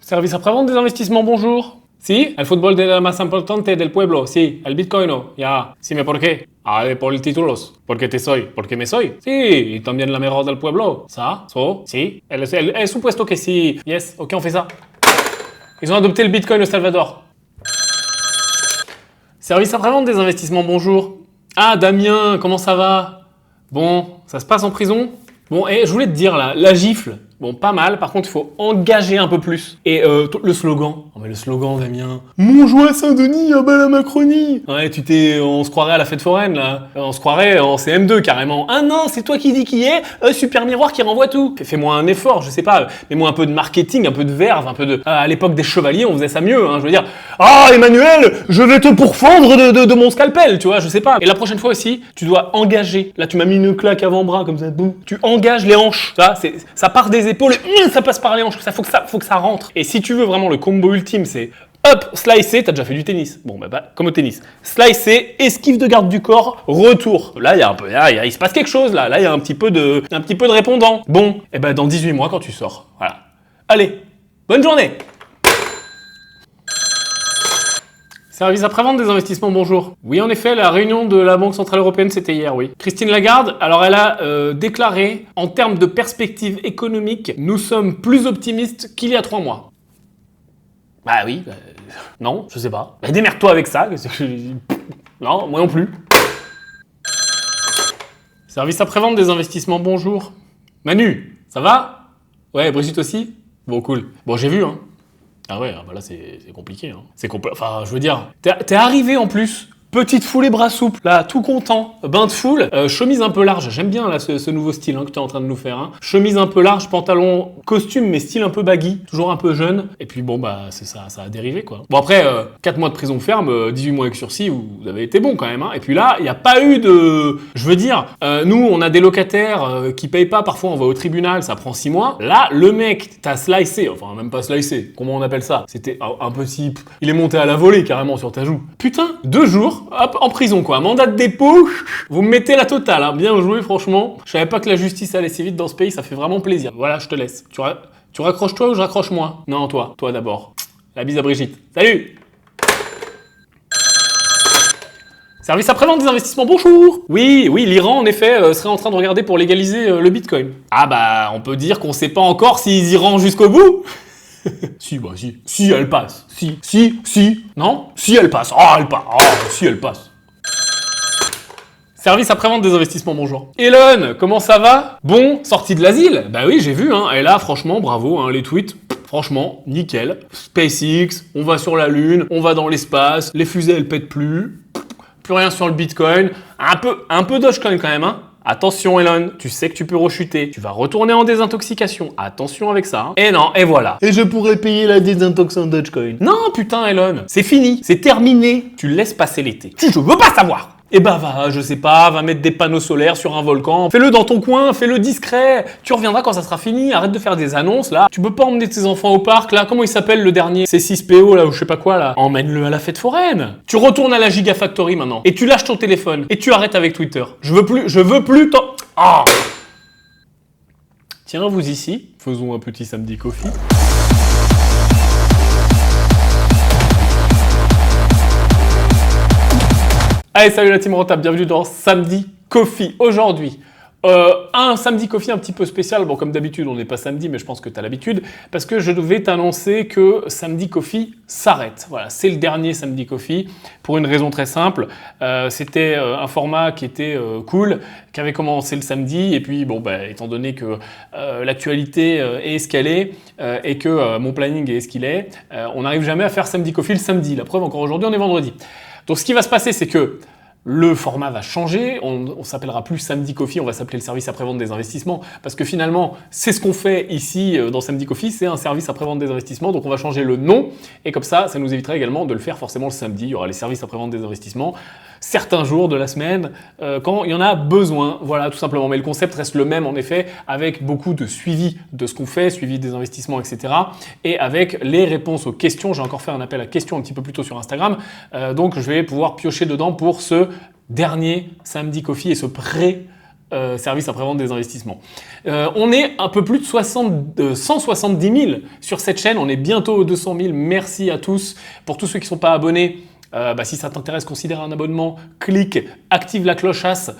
Service après-vente des investissements, bonjour. Sí, el fútbol de la más importante del pueblo. Sí, el bitcoin. Ya. Sí, ¿me por qué? Ah, por el títulos. Porque te soy. Porque me soy. Sí, y también la mejor del pueblo. Ça, so, sí. El supuesto que sí. Yes, ok, on fait ça. Ils ont adopté le bitcoin au Salvador. Service après-vente des investissements, bonjour. Ah, Damien, comment ça va? Bon, ça se passe en prison? Bon, et je voulais te dire là, la gifle. Bon, pas mal, par contre, il faut engager un peu plus. Et le slogan. Oh, mais le slogan, Damien. Mon joie Saint-Denis, ah bah la Macronie. Ouais, on se croirait à la fête foraine, là. On se croirait en CM2, carrément. Ah non, c'est toi qui dis qui est, super miroir qui renvoie tout. Fais-moi un effort, je sais pas. Mets-moi un peu de marketing, un peu de verve, un peu de... à l'époque des chevaliers, on faisait ça mieux, hein. Je veux dire, ah, Emmanuel, je vais te pourfendre de mon scalpel, tu vois, je sais pas. Et la prochaine fois aussi, tu dois engager. Là, tu m'as mis une claque avant-bras, comme ça, boum. Tu engages les hanches. Ça part des épaules et ça passe par les hanches. Ça faut que ça rentre. Et si tu veux vraiment le combo ultime, c'est hop, slicer, t'as déjà fait du tennis. Bon, bah, comme au tennis. Slicer, esquive de garde du corps, retour. Là, il se passe quelque chose, là. Là, il y a un petit peu de répondant. Bon, et ben, dans 18 mois, quand tu sors. Voilà. Allez, bonne journée. Service après-vente des investissements, bonjour. Oui, en effet, la réunion de la Banque Centrale Européenne, c'était hier, oui. Christine Lagarde, alors elle a déclaré, en termes de perspective économique, nous sommes plus optimistes qu'il y a 3 mois. Bah oui, non, je sais pas. Bah, démerde-toi avec ça. Non, moi non plus. Service après-vente des investissements, bonjour. Manu, ça va? Ouais, Brigitte aussi? Bon, cool. Bon, j'ai vu, hein. Ah ouais, bah là c'est compliqué. Hein. Enfin, je veux dire, t'es arrivé en plus, petite foule et bras souples, là, tout content, bain de foule, chemise un peu large, j'aime bien là ce nouveau style hein, que t'es en train de nous faire. Hein. Chemise un peu large, pantalon, costume, mais style un peu baggy, toujours un peu jeune. Et puis bon, bah c'est ça a dérivé quoi. Bon après, 4 mois de prison ferme, 18 mois avec sursis, vous avez été bon quand même. Hein. Et puis là, il n'y a pas eu de... Je veux dire, nous, on a des locataires qui payent pas, parfois on va au tribunal, ça prend 6 mois. Là, le mec t'a slicé, enfin même pas slicé, comment on appelle ça? C'était un petit... Il est monté à la volée carrément sur ta joue. Putain, 2 jours, hop, en prison quoi, mandat de dépôt, vous me mettez la totale, hein. Bien joué franchement. Je savais pas que la justice allait si vite dans ce pays, ça fait vraiment plaisir. Voilà, je te laisse. Tu raccroches toi ou je raccroche moi? Non, toi d'abord. La bise à Brigitte. Salut! Service après-vente des investissements, bonjour! Oui, l'Iran en effet serait en train de regarder pour légaliser le bitcoin. Ah bah, on peut dire qu'on sait pas encore s'ils iront jusqu'au bout. Si, elle passe. Si. Non? Si, elle passe. Si, elle passe. Service après-vente des investissements, bonjour. Elon, comment ça va? Bon, sortie de l'asile? Bah oui, j'ai vu, hein. Et là, franchement, bravo, hein, les tweets. Franchement, nickel. SpaceX, on va sur la Lune, on va dans l'espace, les fusées, elles pètent plus. Plus rien sur le bitcoin. Un peu Dogecoin quand même, hein. Attention Elon, tu sais que tu peux rechuter. Tu vas retourner en désintoxication. Attention avec ça. Hein. Et non, et voilà. Et je pourrais payer la désintox en Dogecoin. Non, putain Elon, c'est fini. C'est terminé. Tu laisses passer l'été. Je veux pas savoir. Eh ben va, je sais pas, va mettre des panneaux solaires sur un volcan. Fais-le dans ton coin, fais-le discret. Tu reviendras quand ça sera fini. Arrête de faire des annonces là. Tu peux pas emmener tes enfants au parc là. Comment il s'appelle le dernier? C6PO là ou je sais pas quoi là. Emmène-le à la fête foraine. Tu retournes à la Gigafactory maintenant. Et tu lâches ton téléphone. Et tu arrêtes avec Twitter. Je veux plus ton... Oh. Tiens, vous ici, faisons un petit samedi coffee. Allez, salut la team Rotable, bienvenue dans Samedi Coffee. Aujourd'hui, un Samedi Coffee un petit peu spécial. Bon, comme d'habitude, on n'est pas samedi, mais je pense que tu as l'habitude. Parce que je devais t'annoncer que Samedi Coffee s'arrête. Voilà, c'est le dernier Samedi Coffee pour une raison très simple. C'était un format qui était cool, qui avait commencé le samedi. Et puis, bon, bah, étant donné que l'actualité est ce qu'elle est et que mon planning est ce qu'il est, on n'arrive jamais à faire Samedi Coffee le samedi. La preuve, encore aujourd'hui, on est vendredi. Donc ce qui va se passer, c'est que le format va changer, on s'appellera plus Samedi Coffee, on va s'appeler le service après-vente des investissements, parce que finalement, c'est ce qu'on fait ici dans Samedi Coffee, c'est un service après-vente des investissements, donc on va changer le nom, et comme ça nous évitera également de le faire forcément le samedi, il y aura les services après-vente des investissements, certains jours de la semaine, quand il y en a besoin, voilà tout simplement, mais le concept reste le même en effet, avec beaucoup de suivi de ce qu'on fait, suivi des investissements, etc. Et avec les réponses aux questions, j'ai encore fait un appel à questions un petit peu plus tôt sur Instagram, donc je vais pouvoir piocher dedans pour ce dernier Samedi Coffee et ce service après-vente des investissements. On est un peu plus de 170 000 sur cette chaîne, on est bientôt aux 200 000, merci à tous. Pour tous ceux qui ne sont pas abonnés, si ça t'intéresse, considère un abonnement, clique, active la clochasse,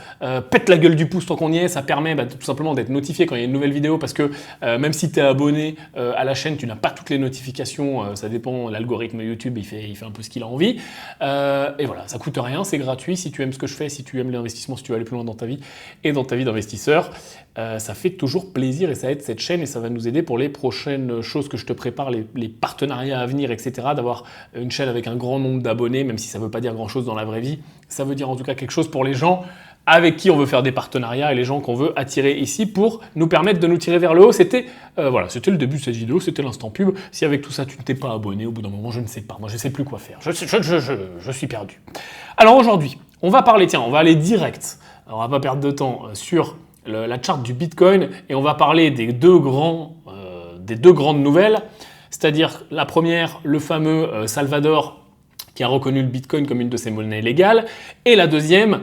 pète la gueule du pouce tant qu'on y est, ça permet tout simplement d'être notifié quand il y a une nouvelle vidéo parce que même si tu es abonné à la chaîne, tu n'as pas toutes les notifications, ça dépend, l'algorithme YouTube il fait un peu ce qu'il a envie. Et voilà, ça coûte rien, c'est gratuit, si tu aimes ce que je fais, si tu aimes l'investissement, si tu veux aller plus loin dans ta vie et dans ta vie d'investisseur, ça fait toujours plaisir et ça aide cette chaîne et ça va nous aider pour les prochaines choses que je te prépare, les partenariats à venir, etc. D'avoir une chaîne avec un grand nombre d'abonnés, même si ça ne veut pas dire grand chose dans la vraie vie, ça veut dire en tout cas quelque chose pour les gens avec qui on veut faire des partenariats et les gens qu'on veut attirer ici pour nous permettre de nous tirer vers le haut. C'était c'était le début de cette vidéo, c'était l'instant pub. Si avec tout ça tu ne t'es pas abonné, au bout d'un moment je ne sais pas, moi je ne sais plus quoi faire, je suis perdu. Alors aujourd'hui, on va parler, on va aller direct, on va pas perdre de temps sur la charte du Bitcoin et on va parler des deux grandes nouvelles, c'est-à-dire la première, le fameux Salvador qui a reconnu le Bitcoin comme une de ses monnaies légales, et la deuxième,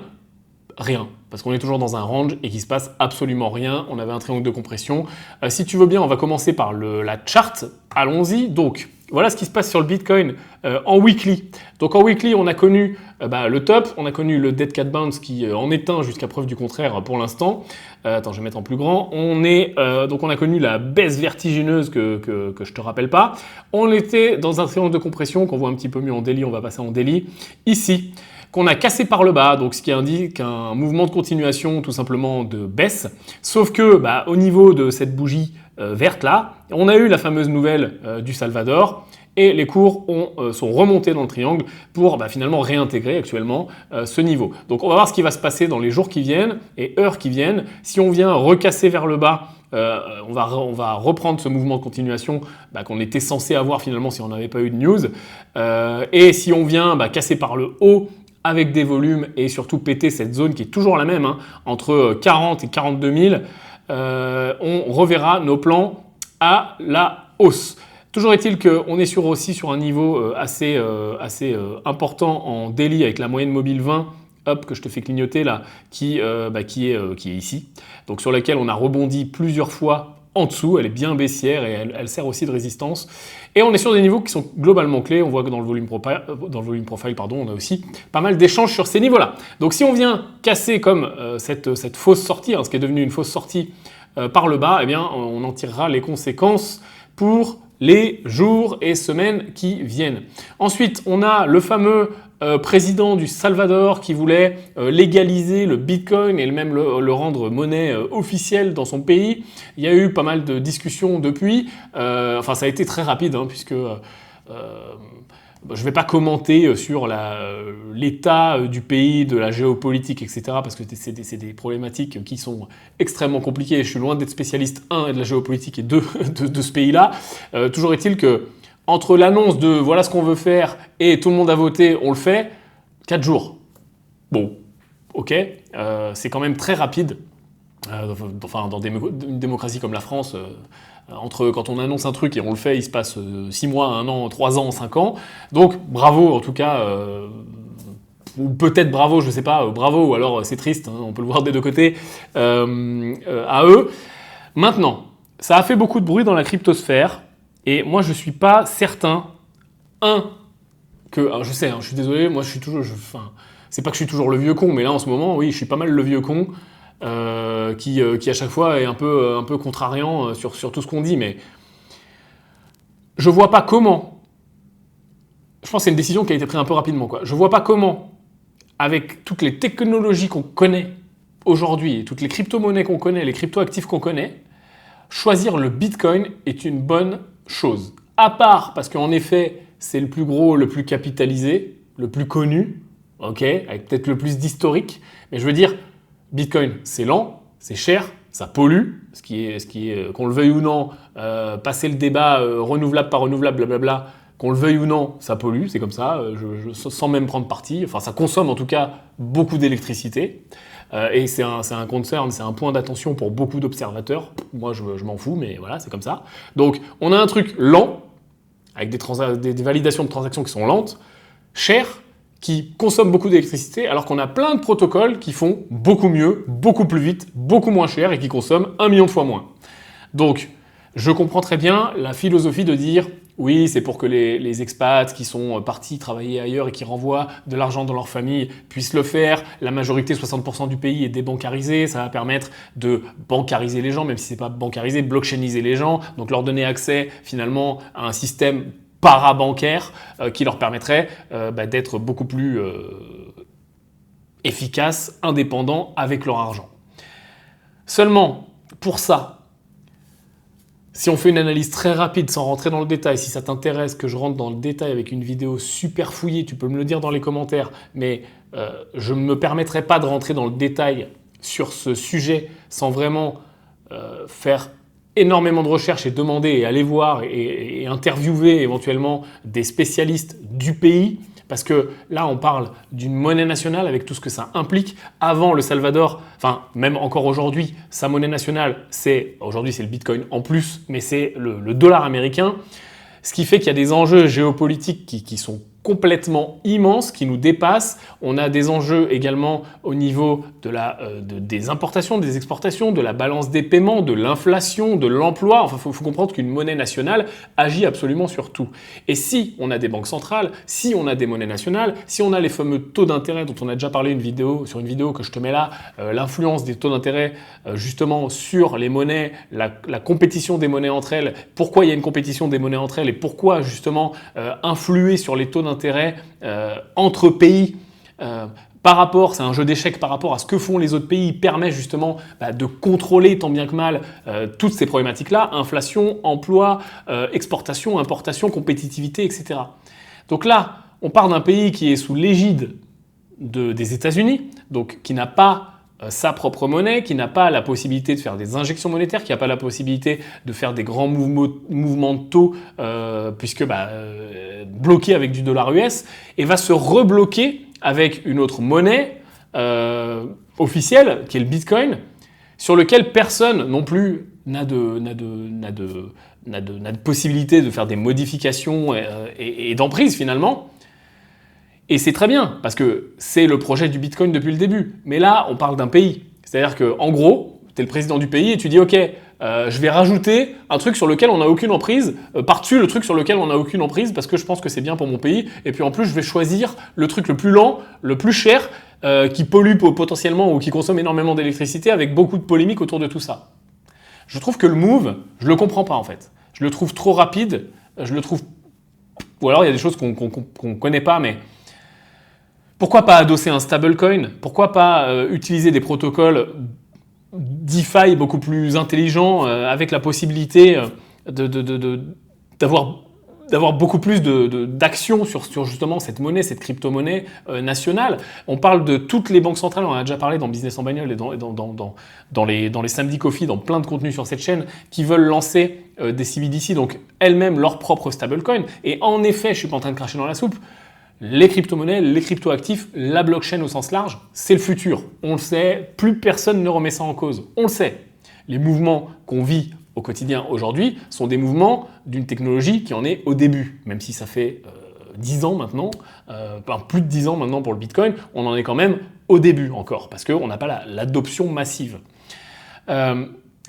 rien, parce qu'on est toujours dans un range et qu'il ne se passe absolument rien. On avait un triangle de compression. Si tu veux bien, on va commencer par la charte. Allons-y. Donc, voilà ce qui se passe sur le Bitcoin en weekly. Donc en weekly, on a connu le top, on a connu le Dead Cat Bounce qui en est un jusqu'à preuve du contraire pour l'instant. Attends, je vais mettre en plus grand. Donc on a connu la baisse vertigineuse que je te rappelle pas. On était dans un triangle de compression qu'on voit un petit peu mieux en daily, on va passer en daily. Ici, qu'on a cassé par le bas, donc ce qui indique un mouvement de continuation tout simplement de baisse. Sauf que au niveau de cette bougie verte là, on a eu la fameuse nouvelle du Salvador et les cours sont remontés dans le triangle pour finalement réintégrer actuellement ce niveau. Donc on va voir ce qui va se passer dans les jours qui viennent et heures qui viennent. Si on vient recasser vers le bas, on va reprendre ce mouvement de continuation qu'on était censé avoir finalement si on n'avait pas eu de news. Et si on vient casser par le haut, avec des volumes et surtout péter cette zone qui est toujours la même, entre 40 et 42 000, on reverra nos plans à la hausse. Toujours est-il qu'on est aussi sur un niveau assez important en daily avec la moyenne mobile 20, que je te fais clignoter là, qui est ici, donc sur laquelle on a rebondi plusieurs fois en dessous, elle est bien baissière et elle sert aussi de résistance. Et on est sur des niveaux qui sont globalement clés. On voit que dans le volume profile, on a aussi pas mal d'échanges sur ces niveaux-là. Donc si on vient casser comme cette fausse sortie, ce qui est devenu une fausse sortie par le bas, on en tirera les conséquences pour les jours et semaines qui viennent. Ensuite, on a le fameux président du Salvador qui voulait légaliser le Bitcoin et même le rendre monnaie officielle dans son pays. Il y a eu pas mal de discussions depuis. Ça a été très rapide puisque je ne vais pas commenter sur l'état du pays, de la géopolitique, etc. parce que c'est des problématiques qui sont extrêmement compliquées. Je suis loin d'être spécialiste, de la géopolitique et de ce pays-là. Toujours est-il que entre l'annonce de voilà ce qu'on veut faire et tout le monde a voté, on le fait, 4 jours. Bon, ok, c'est quand même très rapide. Dans une démocratie comme la France, entre quand on annonce un truc et on le fait, il se passe 6 mois, 1 an, 3 ans, 5 ans. Donc bravo en tout cas, ou peut-être bravo, je ne sais pas, bravo, ou alors c'est triste, on peut le voir des deux côtés, à eux. Maintenant, ça a fait beaucoup de bruit dans la cryptosphère. Et moi, je ne suis pas certain, je sais, je suis désolé, moi je suis toujours, c'est pas que je suis toujours le vieux con, mais là en ce moment, oui, je suis pas mal le vieux con qui à chaque fois est un peu contrariant sur tout ce qu'on dit, mais je vois pas comment, je pense que c'est une décision qui a été prise un peu rapidement, je vois pas comment, avec toutes les technologies qu'on connaît aujourd'hui, et toutes les crypto-monnaies qu'on connaît, les crypto-actifs qu'on connaît, choisir le Bitcoin est une bonne chose. À part parce qu'en effet, c'est le plus gros, le plus capitalisé, le plus connu, avec peut-être le plus d'historique. Mais je veux dire, Bitcoin, c'est lent, c'est cher, ça pollue, ce qui est qu'on le veuille ou non, passer le débat renouvelable par renouvelable, blablabla, qu'on le veuille ou non, ça pollue, c'est comme ça, sans même prendre parti. Ça consomme en tout cas beaucoup d'électricité. Et c'est un concern, c'est un point d'attention pour beaucoup d'observateurs. Moi, je m'en fous, mais voilà, c'est comme ça. Donc, on a un truc lent, avec des validations de transactions qui sont lentes, cher, qui consomment beaucoup d'électricité, alors qu'on a plein de protocoles qui font beaucoup mieux, beaucoup plus vite, beaucoup moins cher et qui consomment 1 million de fois moins. Donc, je comprends très bien la philosophie de dire oui, c'est pour que les expats qui sont partis travailler ailleurs et qui renvoient de l'argent dans leur famille puissent le faire. La majorité, 60% du pays est débancarisé. Ça va permettre de bancariser les gens, même si c'est pas bancarisé, blockchainiser les gens. Donc leur donner accès finalement à un système parabancaire qui leur permettrait d'être beaucoup plus efficaces, indépendants avec leur argent. Seulement, pour ça, si on fait une analyse très rapide sans rentrer dans le détail, si ça t'intéresse que je rentre dans le détail avec une vidéo super fouillée, tu peux me le dire dans les commentaires, mais je ne me permettrai pas de rentrer dans le détail sur ce sujet sans vraiment faire énormément de recherches et demander et aller voir et interviewer éventuellement des spécialistes du pays. Parce que là, on parle d'une monnaie nationale avec tout ce que ça implique. Avant, le Salvador, enfin même encore aujourd'hui, sa monnaie nationale, aujourd'hui c'est le Bitcoin en plus, mais c'est le dollar américain. Ce qui fait qu'il y a des enjeux géopolitiques qui sont complètement immenses, qui nous dépassent. On a des enjeux également au niveau des importations, des exportations, de la balance des paiements, de l'inflation, de l'emploi. Enfin, il faut comprendre qu'une monnaie nationale agit absolument sur tout. Et si on a des banques centrales, si on a des monnaies nationales, si on a les fameux taux d'intérêt dont on a déjà parlé sur une vidéo que je te mets là, l'influence des taux d'intérêt justement sur les monnaies, la compétition des monnaies entre elles, pourquoi il y a une compétition des monnaies entre elles et pourquoi justement influer sur les taux d'intérêt entre pays par rapport, c'est un jeu d'échecs par rapport à ce que font les autres pays, permet justement de contrôler tant bien que mal toutes ces problématiques-là, inflation, emploi, exportation, importation, compétitivité, etc. Donc là, on part d'un pays qui est sous l'égide des États-Unis, donc qui n'a pas sa propre monnaie, qui n'a pas la possibilité de faire des injections monétaires, qui n'a pas la possibilité de faire des grands mouvements de taux, puisque bloqué avec du dollar US, et va se rebloquer avec une autre monnaie officielle, qui est le Bitcoin, sur lequel personne non plus n'a de possibilité de faire des modifications et d'emprise finalement. Et c'est très bien, parce que c'est le projet du Bitcoin depuis le début. Mais là, on parle d'un pays. C'est-à-dire qu'en gros, tu es le président du pays et tu dis « Ok, je vais rajouter un truc sur lequel on n'a aucune emprise, par-dessus le truc sur lequel on n'a aucune emprise, parce que je pense que c'est bien pour mon pays. Et puis en plus, je vais choisir le truc le plus lent, le plus cher, qui pollue potentiellement ou qui consomme énormément d'électricité, avec beaucoup de polémiques autour de tout ça. » Je trouve que le move, je le comprends pas en fait. Je le trouve trop rapide, je le trouve... Ou alors il y a des choses qu'on connaît pas, mais... Pourquoi pas adosser un stablecoin? Pourquoi pas utiliser des protocoles DeFi beaucoup plus intelligents avec la possibilité d'avoir beaucoup plus d'actions sur justement cette monnaie, cette crypto-monnaie nationale. On parle de toutes les banques centrales, on en a déjà parlé dans Business en bagnole et dans les Samedi Coffee, dans plein de contenus sur cette chaîne, qui veulent lancer des CBDC, donc elles-mêmes leur propre stablecoin. Et en effet, je ne suis pas en train de cracher dans la soupe, les crypto-monnaies, les crypto-actifs, la blockchain au sens large, c'est le futur. On le sait, plus personne ne remet ça en cause. On le sait. Les mouvements qu'on vit au quotidien aujourd'hui sont des mouvements d'une technologie qui en est au début. Même si ça fait 10 ans maintenant, plus de 10 ans maintenant pour le Bitcoin, on en est quand même au début encore, parce qu'on n'a pas l'adoption massive.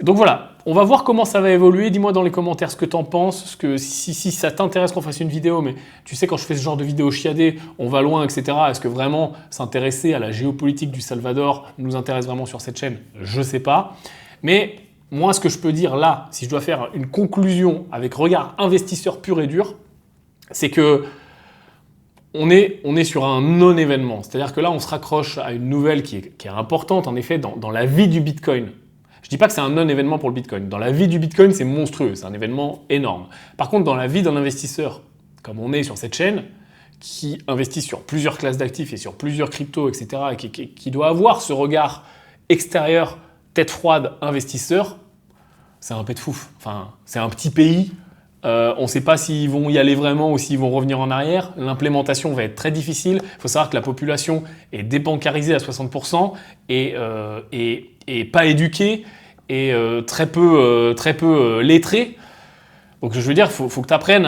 Donc voilà, on va voir comment ça va évoluer. Dis-moi dans les commentaires ce que tu en penses, si ça t'intéresse qu'on fasse une vidéo, mais tu sais quand je fais ce genre de vidéo chiadée, on va loin, etc. Est-ce que vraiment s'intéresser à la géopolitique du Salvador nous intéresse vraiment sur cette chaîne? Je ne sais pas. Mais moi, ce que je peux dire là, si je dois faire une conclusion avec regard investisseur pur et dur, c'est que on est sur un non-événement. C'est-à-dire que là, on se raccroche à une nouvelle qui est importante, en effet, dans la vie du Bitcoin. Je ne dis pas que c'est un non-événement pour le Bitcoin. Dans la vie du Bitcoin, c'est monstrueux, c'est un événement énorme. Par contre, dans la vie d'un investisseur, comme on est sur cette chaîne, qui investit sur plusieurs classes d'actifs et sur plusieurs cryptos, etc., et qui doit avoir ce regard extérieur, tête froide, investisseur, c'est un pet de fouf. Enfin, c'est un petit pays. On ne sait pas s'ils vont y aller vraiment ou s'ils vont revenir en arrière. L'implémentation va être très difficile. Il faut savoir que la population est débancarisée à 60% et pas éduquée et très peu lettrée. Donc je veux dire, il faut que tu apprennes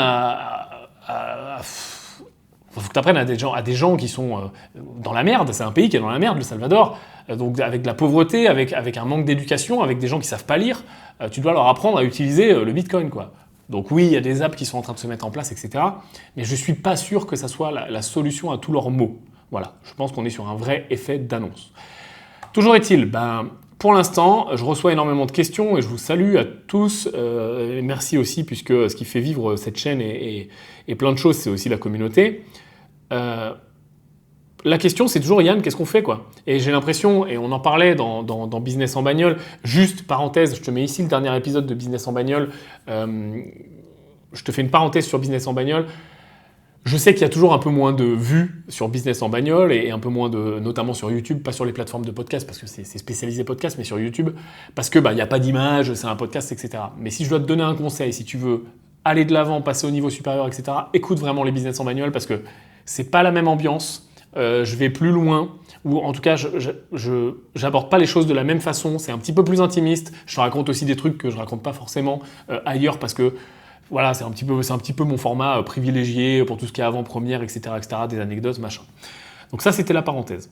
Il faut que tu apprennes à des gens qui sont dans la merde. C'est un pays qui est dans la merde, le Salvador. Donc avec de la pauvreté, avec un manque d'éducation, avec des gens qui savent pas lire. Tu dois leur apprendre à utiliser le Bitcoin, quoi. Donc oui, il y a des apps qui sont en train de se mettre en place, etc. Mais je ne suis pas sûr que ça soit la solution à tous leurs maux. Voilà, je pense qu'on est sur un vrai effet d'annonce. Toujours est-il, pour l'instant, je reçois énormément de questions et je vous salue à tous. Et merci aussi, puisque ce qui fait vivre cette chaîne et plein de choses, c'est aussi la communauté. La question, c'est toujours, Yann, qu'est-ce qu'on fait, quoi? Et j'ai l'impression, et on en parlait dans Business en bagnole, juste parenthèse, je te mets ici le dernier épisode de Business en bagnole. Je te fais une parenthèse sur Business en bagnole. Je sais qu'il y a toujours un peu moins de vues sur Business en bagnole et un peu moins notamment sur YouTube, pas sur les plateformes de podcast parce que c'est spécialisé podcast, mais sur YouTube parce que il n'y a pas d'image, c'est un podcast, etc. Mais si je dois te donner un conseil, si tu veux aller de l'avant, passer au niveau supérieur, etc., écoute vraiment les Business en bagnole parce que c'est pas la même ambiance. Je vais plus loin, ou en tout cas, je n'aborde pas les choses de la même façon. C'est un petit peu plus intimiste. Je te raconte aussi des trucs que je raconte pas forcément ailleurs parce que voilà, c'est un petit peu mon format privilégié pour tout ce qui est avant-première, etc., des anecdotes, machin. Donc ça, c'était la parenthèse.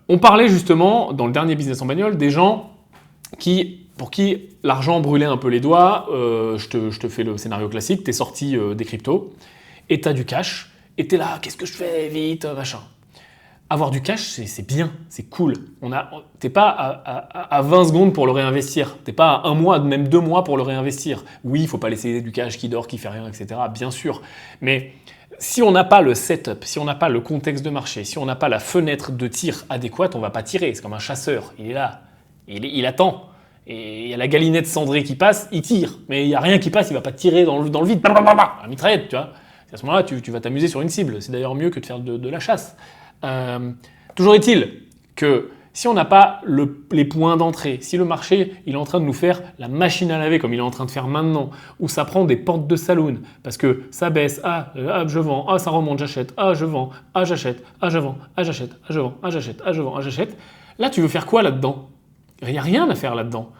On parlait justement, dans le dernier Business en bagnole, des gens pour qui l'argent brûlait un peu les doigts. Je te fais le scénario classique, t'es sorti des cryptos, et t'as du cash, et t'es là, qu'est-ce que je fais, vite, machin. Avoir du cash, c'est bien, c'est cool. T'es pas à 20 secondes pour le réinvestir. T'es pas à 1 mois, même 2 mois pour le réinvestir. Oui, il faut pas laisser du cash qui dort, qui fait rien, etc. Bien sûr. Mais si on n'a pas le setup, si on n'a pas le contexte de marché, si on n'a pas la fenêtre de tir adéquate, on va pas tirer. C'est comme un chasseur. Il est là. Il attend. Et il y a la galinette cendrée qui passe, il tire. Mais il n'y a rien qui passe, il va pas tirer dans le vide. La mitraillette, tu vois. À ce moment-là, tu vas t'amuser sur une cible. C'est d'ailleurs mieux que de faire de la chasse. Toujours est-il que si on n'a pas les points d'entrée, si le marché il est en train de nous faire la machine à laver comme il est en train de faire maintenant, où ça prend des portes de saloon, parce que ça baisse, je vends, ça remonte, j'achète, je vends, j'achète, je vends, j'achète, je vends, j'achète, je vends, j'achète, là tu veux faire quoi là-dedans? Il n'y a rien à faire là-dedans.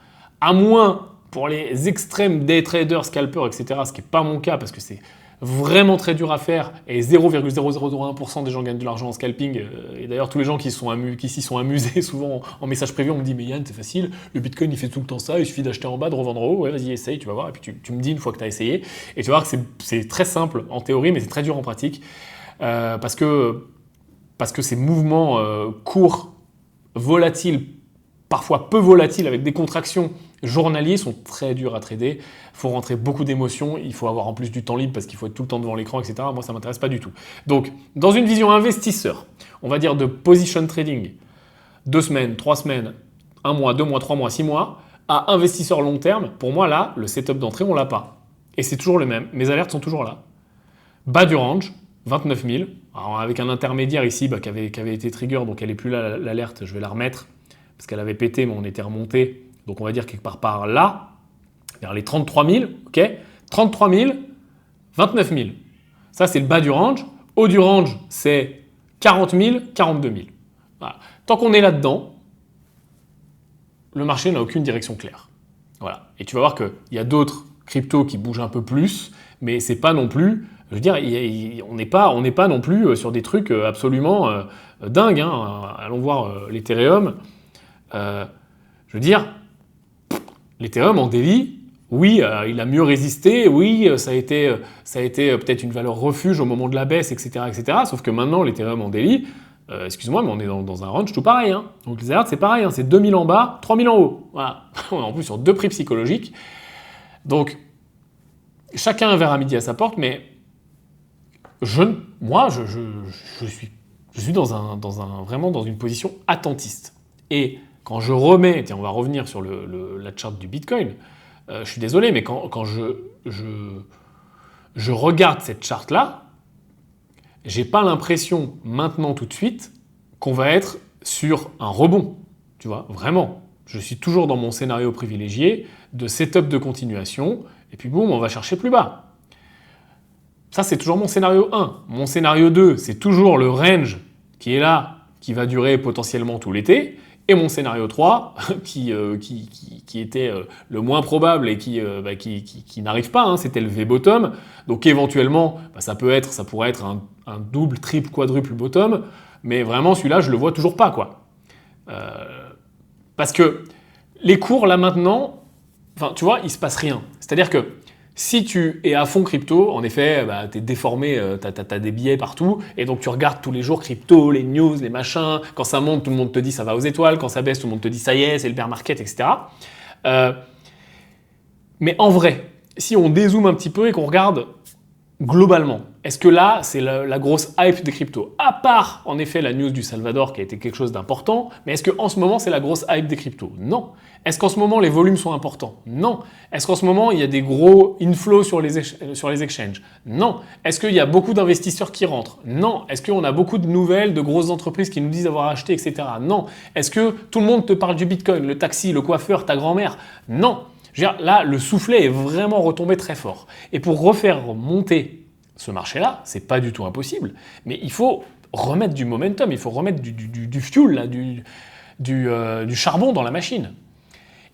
À moins pour les extrêmes day traders, scalpers, etc., ce qui n'est pas mon cas parce que c'est vraiment très dur à faire et 0,0001% des gens gagnent de l'argent en scalping. Et d'ailleurs, tous les gens qui s'y sont amusés souvent en message privé, on me dit mais Yann, c'est facile, le Bitcoin il fait tout le temps ça, il suffit d'acheter en bas, de revendre en haut, ouais vas-y essaye, tu vas voir. Et puis tu me dis une fois que tu as essayé et tu vas voir que c'est très simple en théorie mais c'est très dur en pratique parce que ces mouvements courts, volatiles, parfois peu volatiles avec des contractions journaliers sont très durs à trader. Il faut rentrer beaucoup d'émotions, il faut avoir en plus du temps libre parce qu'il faut être tout le temps devant l'écran, etc. Moi, ça ne m'intéresse pas du tout. Donc, dans une vision investisseur, on va dire de position trading, 2 semaines, 3 semaines, 1 mois, 2 mois, 3 mois, 6 mois, à investisseur long terme, pour moi, là, le setup d'entrée, on ne l'a pas. Et c'est toujours le même. Mes alertes sont toujours là. Bas du range, 29 000. Alors, avec un intermédiaire ici qui avait été trigger, donc elle n'est plus là, l'alerte, je vais la remettre parce qu'elle avait pété, mais on était remonté. Donc on va dire quelque part par là, vers les 33 000, ok, 33 000, 29 000. Ça, c'est le bas du range. Haut du range, c'est 40 000, 42 000. Voilà. Tant qu'on est là-dedans, le marché n'a aucune direction claire. Voilà. Et tu vas voir qu'il y a d'autres cryptos qui bougent un peu plus, mais c'est pas non plus, je veux dire, on n'est pas non plus sur des trucs absolument dingues. Hein. Allons voir l'Ethereum. Je veux dire, l'Ethereum en daily, oui, il a mieux résisté, oui, ça a été peut-être une valeur refuge au moment de la baisse, etc., etc. Sauf que maintenant, l'Ethereum en daily, excuse-moi, mais on est dans un range tout pareil. Hein. Donc les alertes, c'est pareil, hein, c'est 2000 en bas, 3000 en haut. Voilà. On est en plus sur 2 prix psychologiques. Donc, chacun verra midi à sa porte, mais moi, je suis vraiment dans une position attentiste. Et quand je remets, tiens, on va revenir sur la charte du Bitcoin, je suis désolé, mais quand je regarde cette charte-là, j'ai pas l'impression maintenant tout de suite qu'on va être sur un rebond, tu vois, vraiment. Je suis toujours dans mon scénario privilégié de setup de continuation, et puis boum, on va chercher plus bas. Ça, c'est toujours mon scénario 1. Mon scénario 2, c'est toujours le range qui est là, qui va durer potentiellement tout l'été. Et mon scénario 3, qui était le moins probable et qui n'arrive pas, hein, c'était le V-bottom. Donc éventuellement, ça pourrait être un double, triple, quadruple bottom. Mais vraiment, celui-là, je le vois toujours pas, quoi. Parce que les cours, là, maintenant, tu vois, il se passe rien. C'est-à-dire que si tu es à fond crypto, en effet, tu es déformé, tu as des billets partout, et donc tu regardes tous les jours crypto, les news, les machins. Quand ça monte, tout le monde te dit ça va aux étoiles. Quand ça baisse, tout le monde te dit ça y est, c'est le bear market, etc. Mais en vrai, si on dézoome un petit peu et qu'on regarde globalement, est-ce que là, c'est la grosse hype des cryptos? À part, en effet, la news du Salvador qui a été quelque chose d'important, mais est-ce qu'en ce moment, c'est la grosse hype des cryptos? Non. Est-ce qu'en ce moment, les volumes sont importants? Non. Est-ce qu'en ce moment, il y a des gros inflows sur les exchanges? Non. Est-ce qu'il y a beaucoup d'investisseurs qui rentrent? Non. Est-ce qu'on a beaucoup de nouvelles, de grosses entreprises qui nous disent avoir acheté, etc.? Non. Est-ce que tout le monde te parle du Bitcoin, le taxi, le coiffeur, ta grand-mère? Non. Je veux dire, là, le soufflet est vraiment retombé très fort. Et pour refaire monter ce marché-là, c'est pas du tout impossible, mais il faut remettre du momentum, il faut remettre du fuel, là, du charbon dans la machine.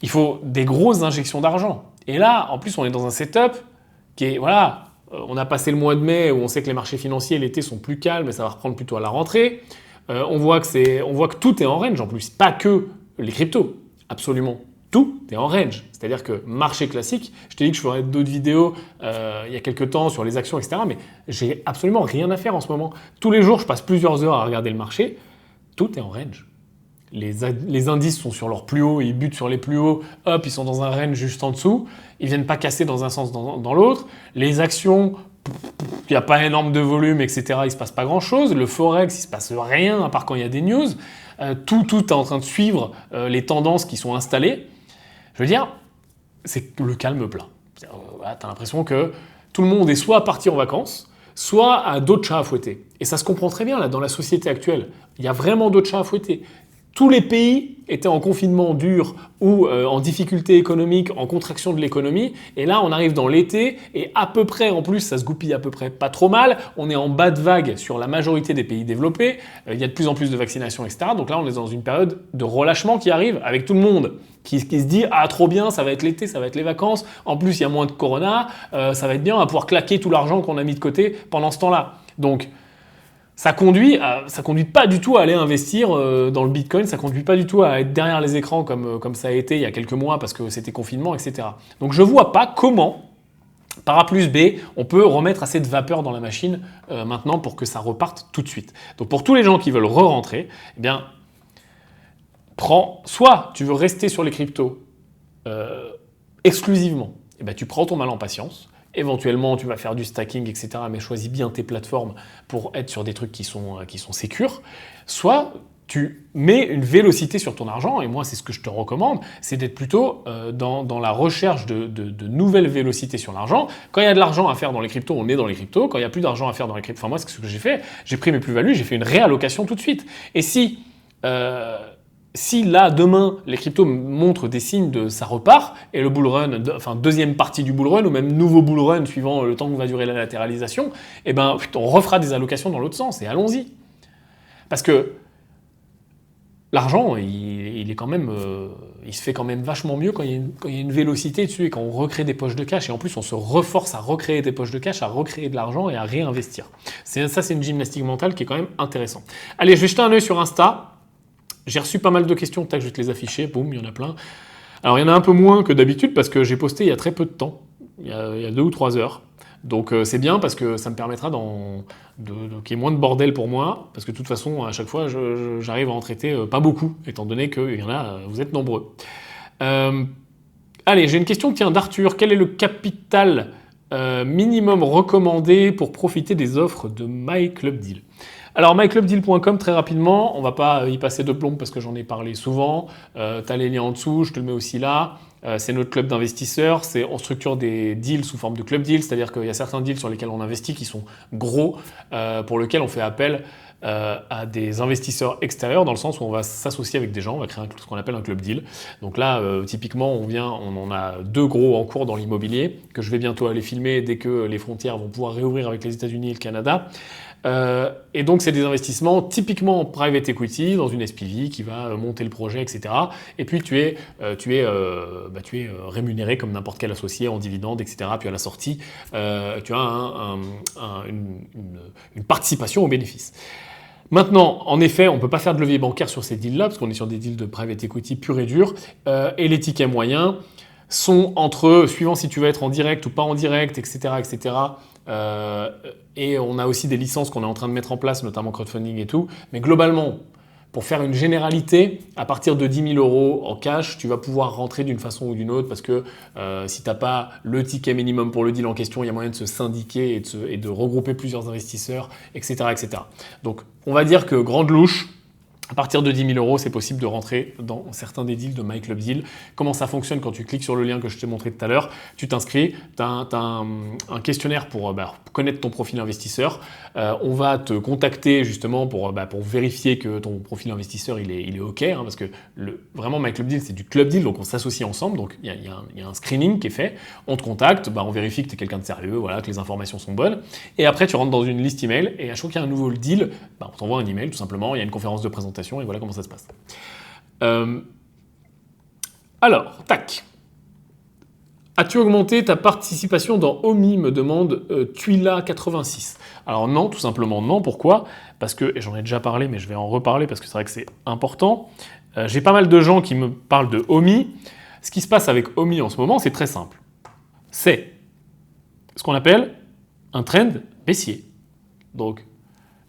Il faut des grosses injections d'argent. Et là, en plus, on est dans un setup qui est, voilà, on a passé le mois de mai où on sait que les marchés financiers l'été sont plus calmes et ça va reprendre plutôt à la rentrée. On voit que tout est en range en plus, pas que les cryptos, absolument. Tout est en range. C'est-à-dire que marché classique, je t'ai dit que je ferais d'autres vidéos il y a quelques temps sur les actions, etc. Mais j'ai absolument rien à faire en ce moment. Tous les jours, je passe plusieurs heures à regarder le marché. Tout est en range. Les indices sont sur leur plus haut, ils butent sur les plus hauts, hop, ils sont dans un range juste en dessous. Ils viennent pas casser dans un sens dans l'autre. Les actions, il n'y a pas énorme de volume, etc. Il se passe pas grand-chose. Le forex, il se passe rien à part quand il y a des news. Tout est en train de suivre les tendances qui sont installées. Je veux dire, c'est le calme plat. Voilà, tu as l'impression que tout le monde est soit à partir en vacances, soit à d'autres chats à fouetter. Et ça se comprend très bien là, dans la société actuelle. Il y a vraiment d'autres chats à fouetter. Tous les pays étaient en confinement dur ou en difficulté économique, en contraction de l'économie. Et là, on arrive dans l'été et à peu près, en plus, ça se goupille à peu près pas trop mal. On est en bas de vague sur la majorité des pays développés. Il y a de plus en plus de vaccinations, etc. Donc là, on est dans une période de relâchement qui arrive avec tout le monde qui se dit « Ah, trop bien, ça va être l'été, ça va être les vacances. En plus, il y a moins de corona. Ça va être bien, on va pouvoir claquer tout l'argent qu'on a mis de côté pendant ce temps-là. » Donc, ça conduit pas du tout à aller investir dans le Bitcoin, ça conduit pas du tout à être derrière les écrans comme ça a été il y a quelques mois parce que c'était confinement, etc. Donc je vois pas comment, par A plus B, on peut remettre assez de vapeur dans la machine maintenant pour que ça reparte tout de suite. Donc pour tous les gens qui veulent re-rentrer, eh bien, soit tu veux rester sur les cryptos exclusivement, eh bien, tu prends ton mal en patience. Éventuellement, tu vas faire du stacking, etc. Mais choisis bien tes plateformes pour être sur des trucs qui sont sécures. Soit tu mets une vélocité sur ton argent, et moi, c'est ce que je te recommande, c'est d'être plutôt dans la recherche de nouvelles vélocités sur l'argent. Quand il y a de l'argent à faire dans les cryptos, on est dans les cryptos. Quand il n'y a plus d'argent à faire dans les cryptos, enfin moi, c'est ce que j'ai fait. J'ai pris mes plus-values, j'ai fait une réallocation tout de suite. Et si là, demain, les cryptos montrent des signes de ça repart, et le bull run, deuxième partie du bull run, ou même nouveau bull run suivant le temps que va durer la latéralisation, eh ben, on refera des allocations dans l'autre sens, et allons-y. Parce que l'argent, il est quand même, il se fait quand même vachement mieux quand il y a une vélocité dessus, et quand on recrée des poches de cash, et en plus on se reforce à recréer des poches de cash, à recréer de l'argent et à réinvestir. Ça, c'est une gymnastique mentale qui est quand même intéressante. Allez, je vais jeter un œil sur Insta. J'ai reçu pas mal de questions, tac, je vais te les afficher, boum, il y en a plein. Alors il y en a un peu moins que d'habitude parce que j'ai posté il y a très peu de temps, il y a 2 ou 3 heures. Donc c'est bien parce que ça me permettra qu'il y ait moins de bordel pour moi, parce que de toute façon, à chaque fois, j'arrive à en traiter pas beaucoup, étant donné qu'il y en a, vous êtes nombreux. Allez, j'ai une question, tiens, d'Arthur. Quel est le capital minimum recommandé pour profiter des offres de MyClubDeal ? Alors myclubdeal.com, très rapidement, on va pas y passer de plomb parce que j'en ai parlé souvent. Tu as les liens en dessous, je te le mets aussi là. C'est notre club d'investisseurs, on structure des deals sous forme de club deal, c'est-à-dire qu'il y a certains deals sur lesquels on investit qui sont gros, pour lesquels on fait appel à des investisseurs extérieurs, dans le sens où on va s'associer avec des gens, on va créer ce qu'on appelle un club deal. Donc là, typiquement, on en a 2 gros en cours dans l'immobilier, que je vais bientôt aller filmer dès que les frontières vont pouvoir réouvrir avec les États-Unis et le Canada. Et donc, c'est des investissements typiquement en private equity, dans une SPV qui va monter le projet, etc. Et puis, tu es rémunéré comme n'importe quel associé en dividende, etc. Puis à la sortie, tu as une participation au bénéfice. Maintenant, en effet, on ne peut pas faire de levier bancaire sur ces deals-là, parce qu'on est sur des deals de private equity pur et dur, et les tickets moyens sont suivant si tu veux être en direct ou pas en direct, etc. etc. Et on a aussi des licences qu'on est en train de mettre en place, notamment crowdfunding et tout, mais globalement, pour faire une généralité, à partir de 10 000 euros en cash, tu vas pouvoir rentrer d'une façon ou d'une autre parce que si tu n'as pas le ticket minimum pour le deal en question, il y a moyen de se syndiquer et de regrouper plusieurs investisseurs, etc., etc. Donc, on va dire que grande louche, à partir de 10 000 euros, c'est possible de rentrer dans certains des deals de My Club Deal. Comment ça fonctionne quand tu cliques sur le lien que je t'ai montré tout à l'heure? Tu t'inscris, tu as un questionnaire pour connaître ton profil investisseur. On va te contacter justement pour vérifier que ton profil investisseur il est OK, hein, parce que vraiment My Club Deal, c'est du club deal, donc on s'associe ensemble. Donc il y a un screening qui est fait. On te contacte, on vérifie que tu es quelqu'un de sérieux, voilà, que les informations sont bonnes. Et après, tu rentres dans une liste email et à chaque fois qu'il y a un nouveau deal, on t'envoie un email tout simplement. Il y a une conférence de présentation. Et voilà comment ça se passe. Alors, tac. As-tu augmenté ta participation dans OMI, me demande Tuila86. Alors non, tout simplement non. Pourquoi? Parce que, et j'en ai déjà parlé, mais je vais en reparler parce que c'est vrai que c'est important. J'ai pas mal de gens qui me parlent de OMI. Ce qui se passe avec OMI en ce moment, c'est très simple. C'est ce qu'on appelle un trend baissier. Donc,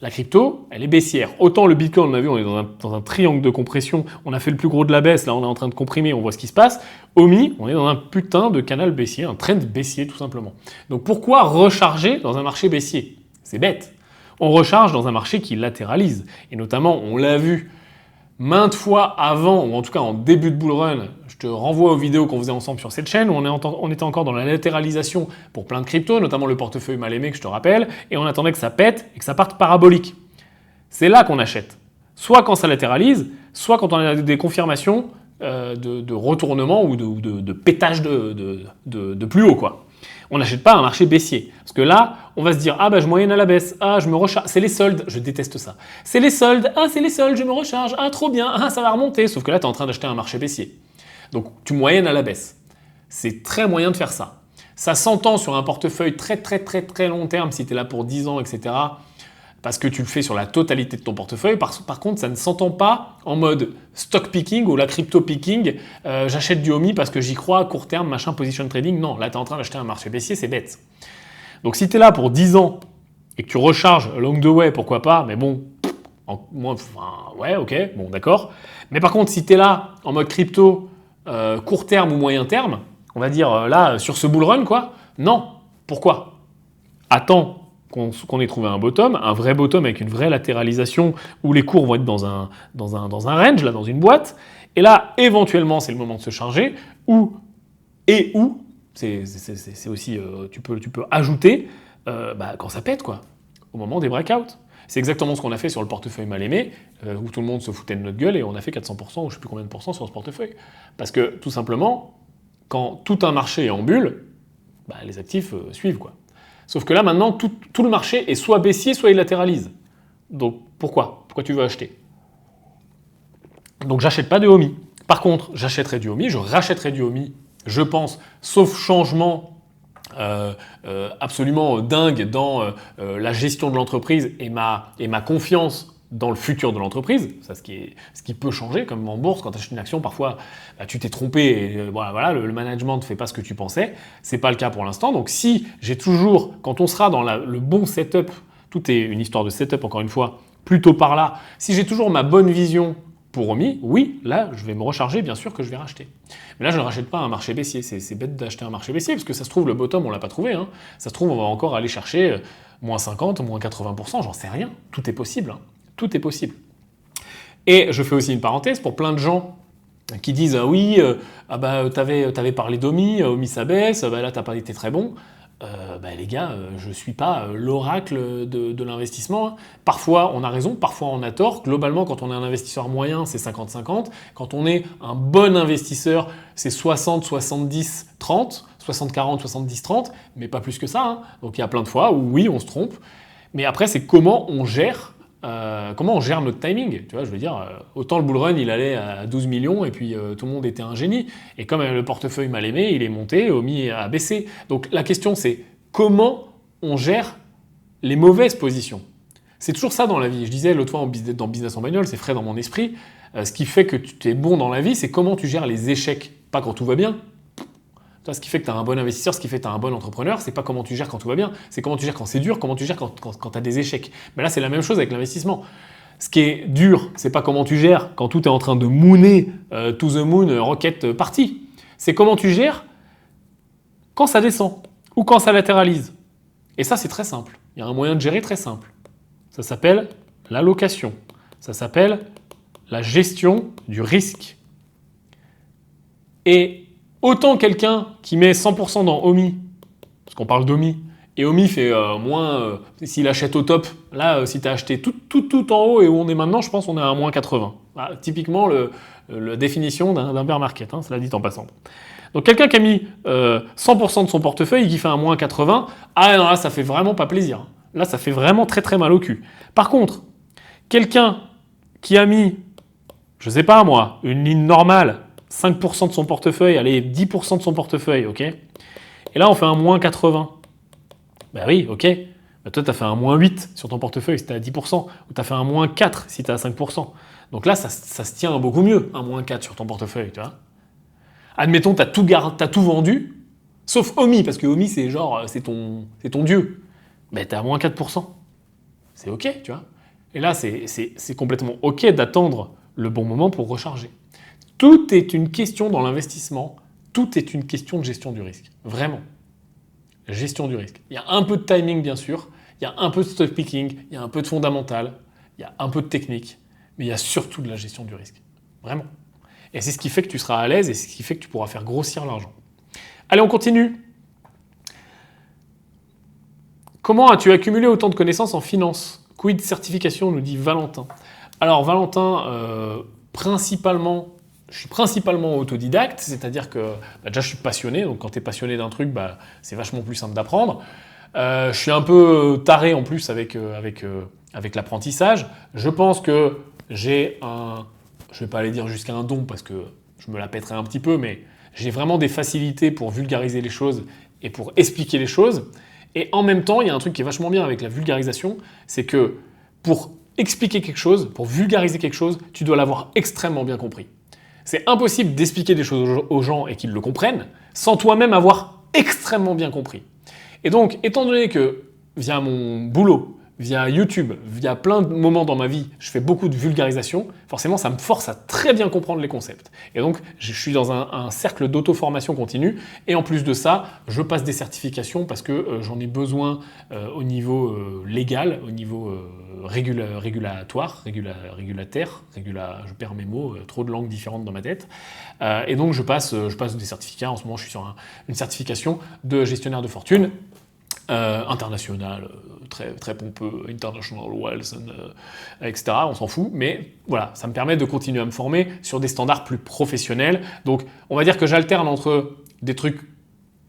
la crypto, elle est baissière. Autant le Bitcoin, on a vu, on est dans un triangle de compression, on a fait le plus gros de la baisse, là on est en train de comprimer, on voit ce qui se passe. OMI, on est dans un putain de canal baissier, un trend baissier tout simplement. Donc pourquoi recharger dans un marché baissier? C'est bête. On recharge dans un marché qui latéralise. Et notamment, on l'a vu maintes fois avant, ou en tout cas en début de bull run, je te renvoie aux vidéos qu'on faisait ensemble sur cette chaîne, où on était encore dans la latéralisation pour plein de cryptos, notamment le portefeuille mal aimé que je te rappelle, et on attendait que ça pète et que ça parte parabolique. C'est là qu'on achète. Soit quand ça latéralise, soit quand on a des confirmations de retournement ou de pétage de plus haut, quoi. On n'achète pas un marché baissier. Parce que là, on va se dire, je moyenne à la baisse, je me recharge, c'est les soldes, je déteste ça. C'est les soldes, je me recharge, trop bien, ça va remonter. Sauf que là, tu es en train d'acheter un marché baissier. Donc, tu moyennes à la baisse. C'est très moyen de faire ça. Ça s'entend sur un portefeuille très, très, très, très long terme, si tu es là pour 10 ans, etc., parce que tu le fais sur la totalité de ton portefeuille. Par contre, ça ne s'entend pas en mode stock picking ou la crypto picking. J'achète du OMI parce que j'y crois à court terme, machin, position trading. Non, là, tu es en train d'acheter un marché baissier, c'est bête. Donc, si tu es là pour 10 ans et que tu recharges along the way, pourquoi pas, mais bon, ouais, ok, bon, d'accord. Mais par contre, si tu es là en mode crypto court terme ou moyen terme, on va dire là, sur ce bull run, quoi, non. Pourquoi? Attends qu'on ait trouvé un bottom, un vrai bottom avec une vraie latéralisation où les cours vont être dans un range, là, dans une boîte. Et là, éventuellement, c'est le moment de se charger. C'est aussi, tu peux ajouter quand ça pète, quoi, au moment des breakouts. C'est exactement ce qu'on a fait sur le portefeuille mal aimé, où tout le monde se foutait de notre gueule et on a fait 400% ou je ne sais plus combien de pourcents sur ce portefeuille. Parce que, tout simplement, quand tout un marché est en bulle, les actifs suivent, quoi. Sauf que là, maintenant, tout le marché est soit baissier, soit il latéralise. Donc, pourquoi tu veux acheter? Donc, j'achète pas de OMI. Par contre, j'achèterai du OMI, je rachèterai du OMI, je pense, sauf changement absolument dingue dans la gestion de l'entreprise et ma confiance dans le futur de l'entreprise, ça, ce qui peut changer, comme en bourse, quand tu achètes une action, parfois tu t'es trompé et voilà, le management ne fait pas ce que tu pensais. C'est pas le cas pour l'instant. Donc si j'ai toujours, quand on sera dans le bon setup, tout est une histoire de setup encore une fois, plutôt par là, si j'ai toujours ma bonne vision pour OMI, oui, là je vais me recharger, bien sûr que je vais racheter. Mais là je ne rachète pas un marché baissier, c'est bête d'acheter un marché baissier, parce que ça se trouve le bottom on l'a pas trouvé, hein. Ça se trouve on va encore aller chercher moins 50, moins 80%, j'en sais rien, tout est possible, hein. Tout est possible. Et je fais aussi une parenthèse pour plein de gens qui disent oui, t'avais parlé d'OMI, OMI ça baisse, là t'as pas été très bon. Les gars, je suis pas l'oracle de l'investissement. Parfois on a raison, parfois on a tort. Globalement, quand on est un investisseur moyen, c'est 50-50. Quand on est un bon investisseur, c'est 60-70-30, 60-40, 70-30, mais pas plus que ça, hein. Donc il y a plein de fois où oui, on se trompe. Mais après, c'est comment on gère notre timing. Tu vois, je veux dire, autant le bull run, il allait à 12 millions et puis tout le monde était un génie. Et comme le portefeuille mal aimé, il est monté, Omi a baissé. Donc la question, c'est comment on gère les mauvaises positions. C'est toujours ça dans la vie. Je disais l'autre fois dans Business en bagnole, c'est frais dans mon esprit. Ce qui fait que tu es bon dans la vie, c'est comment tu gères les échecs. Pas quand tout va bien. Ce qui fait que tu as un bon investisseur, ce qui fait que tu as un bon entrepreneur, c'est pas comment tu gères quand tout va bien, c'est comment tu gères quand c'est dur, comment tu gères quand tu as des échecs. Mais là, c'est la même chose avec l'investissement. Ce qui est dur, c'est pas comment tu gères quand tout est en train de mooner to the moon, rocket party. C'est comment tu gères quand ça descend ou quand ça latéralise. Et ça, c'est très simple. Il y a un moyen de gérer très simple. Ça s'appelle l'allocation. Ça s'appelle la gestion du risque. Et autant quelqu'un qui met 100% dans Omi, parce qu'on parle d'Omi, et Omi fait moins, s'il achète au top, là, si tu as acheté tout en haut et où on est maintenant, je pense qu'on est à moins 80. Voilà, typiquement, la définition d'un bear market, cela dit en passant. Donc quelqu'un qui a mis 100% de son portefeuille et qui fait un moins 80, ah non, là, ça fait vraiment pas plaisir. Là, ça fait vraiment très très mal au cul. Par contre, quelqu'un qui a mis, je sais pas moi, une ligne normale, 5% de son portefeuille, allez, 10% de son portefeuille, ok. Et là, on fait un moins 80. Ben oui, ok. Ben toi, tu as fait un moins 8 sur ton portefeuille si tu es à 10%, ou tu as fait un moins 4 si tu es à 5%. Donc là, ça se tient beaucoup mieux, un moins 4 sur ton portefeuille, tu vois. Admettons, tu as tout vendu, sauf Omi, parce que Omi, c'est genre, c'est ton dieu. Ben tu es à moins 4%. C'est ok, tu vois. Et là, c'est complètement ok d'attendre le bon moment pour recharger. Tout est une question dans l'investissement, tout est une question de gestion du risque. Vraiment. Gestion du risque. Il y a un peu de timing, bien sûr, il y a un peu de stock picking, il y a un peu de fondamental, il y a un peu de technique, mais il y a surtout de la gestion du risque. Vraiment. Et c'est ce qui fait que tu seras à l'aise et c'est ce qui fait que tu pourras faire grossir l'argent. Allez, on continue. Comment as-tu accumulé autant de connaissances en finance? Quid certification, nous dit Valentin. Alors, Valentin, je suis principalement autodidacte, c'est-à-dire que déjà je suis passionné, donc quand tu es passionné d'un truc, c'est vachement plus simple d'apprendre. Je suis un peu taré en plus avec l'apprentissage. Je pense que j'ai je vais pas aller dire jusqu'à un don parce que je me la pèterai un petit peu, mais j'ai vraiment des facilités pour vulgariser les choses et pour expliquer les choses. Et en même temps, il y a un truc qui est vachement bien avec la vulgarisation, c'est que pour expliquer quelque chose, pour vulgariser quelque chose, tu dois l'avoir extrêmement bien compris. C'est impossible d'expliquer des choses aux gens et qu'ils le comprennent sans toi-même avoir extrêmement bien compris. Et donc, étant donné que via mon boulot, via YouTube, via plein de moments dans ma vie, je fais beaucoup de vulgarisation, forcément ça me force à très bien comprendre les concepts. Et donc, je suis dans un cercle d'auto-formation continue et en plus de ça, je passe des certifications parce que j'en ai besoin au niveau légal, au niveau régulatoire, je perds mes mots, trop de langues différentes dans ma tête. Et donc je passe des certificats. En ce moment, je suis sur une certification de gestionnaire de fortune international, très, très pompeux, International Wealth, etc. On s'en fout, mais voilà, ça me permet de continuer à me former sur des standards plus professionnels. Donc, on va dire que j'alterne entre des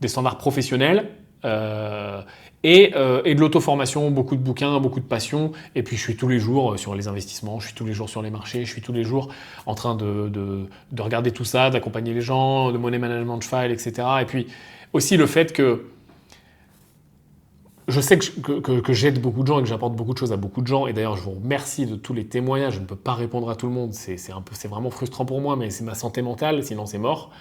standards professionnels et de l'auto-formation, beaucoup de bouquins, beaucoup de passion. Et puis, je suis tous les jours sur les investissements, je suis tous les jours sur les marchés, je suis tous les jours en train de regarder tout ça, d'accompagner les gens, de money management file, etc. Et puis, aussi le fait que je sais que j'aide beaucoup de gens et que j'apporte beaucoup de choses à beaucoup de gens. Et d'ailleurs, je vous remercie de tous les témoignages. Je ne peux pas répondre à tout le monde. C'est vraiment frustrant pour moi, mais c'est ma santé mentale, sinon c'est mort.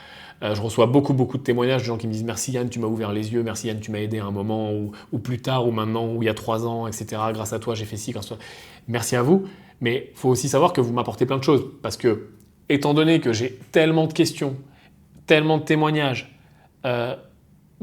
Je reçois beaucoup de témoignages de gens qui me disent « Merci Yann, tu m'as ouvert les yeux. Merci Yann, tu m'as aidé à un moment ou plus tard, ou maintenant, ou il y a 3 ans, etc. Grâce à toi, j'ai fait ci, grâce à toi. » Merci à vous. Mais il faut aussi savoir que vous m'apportez plein de choses. Parce que, étant donné que j'ai tellement de questions, tellement de témoignages,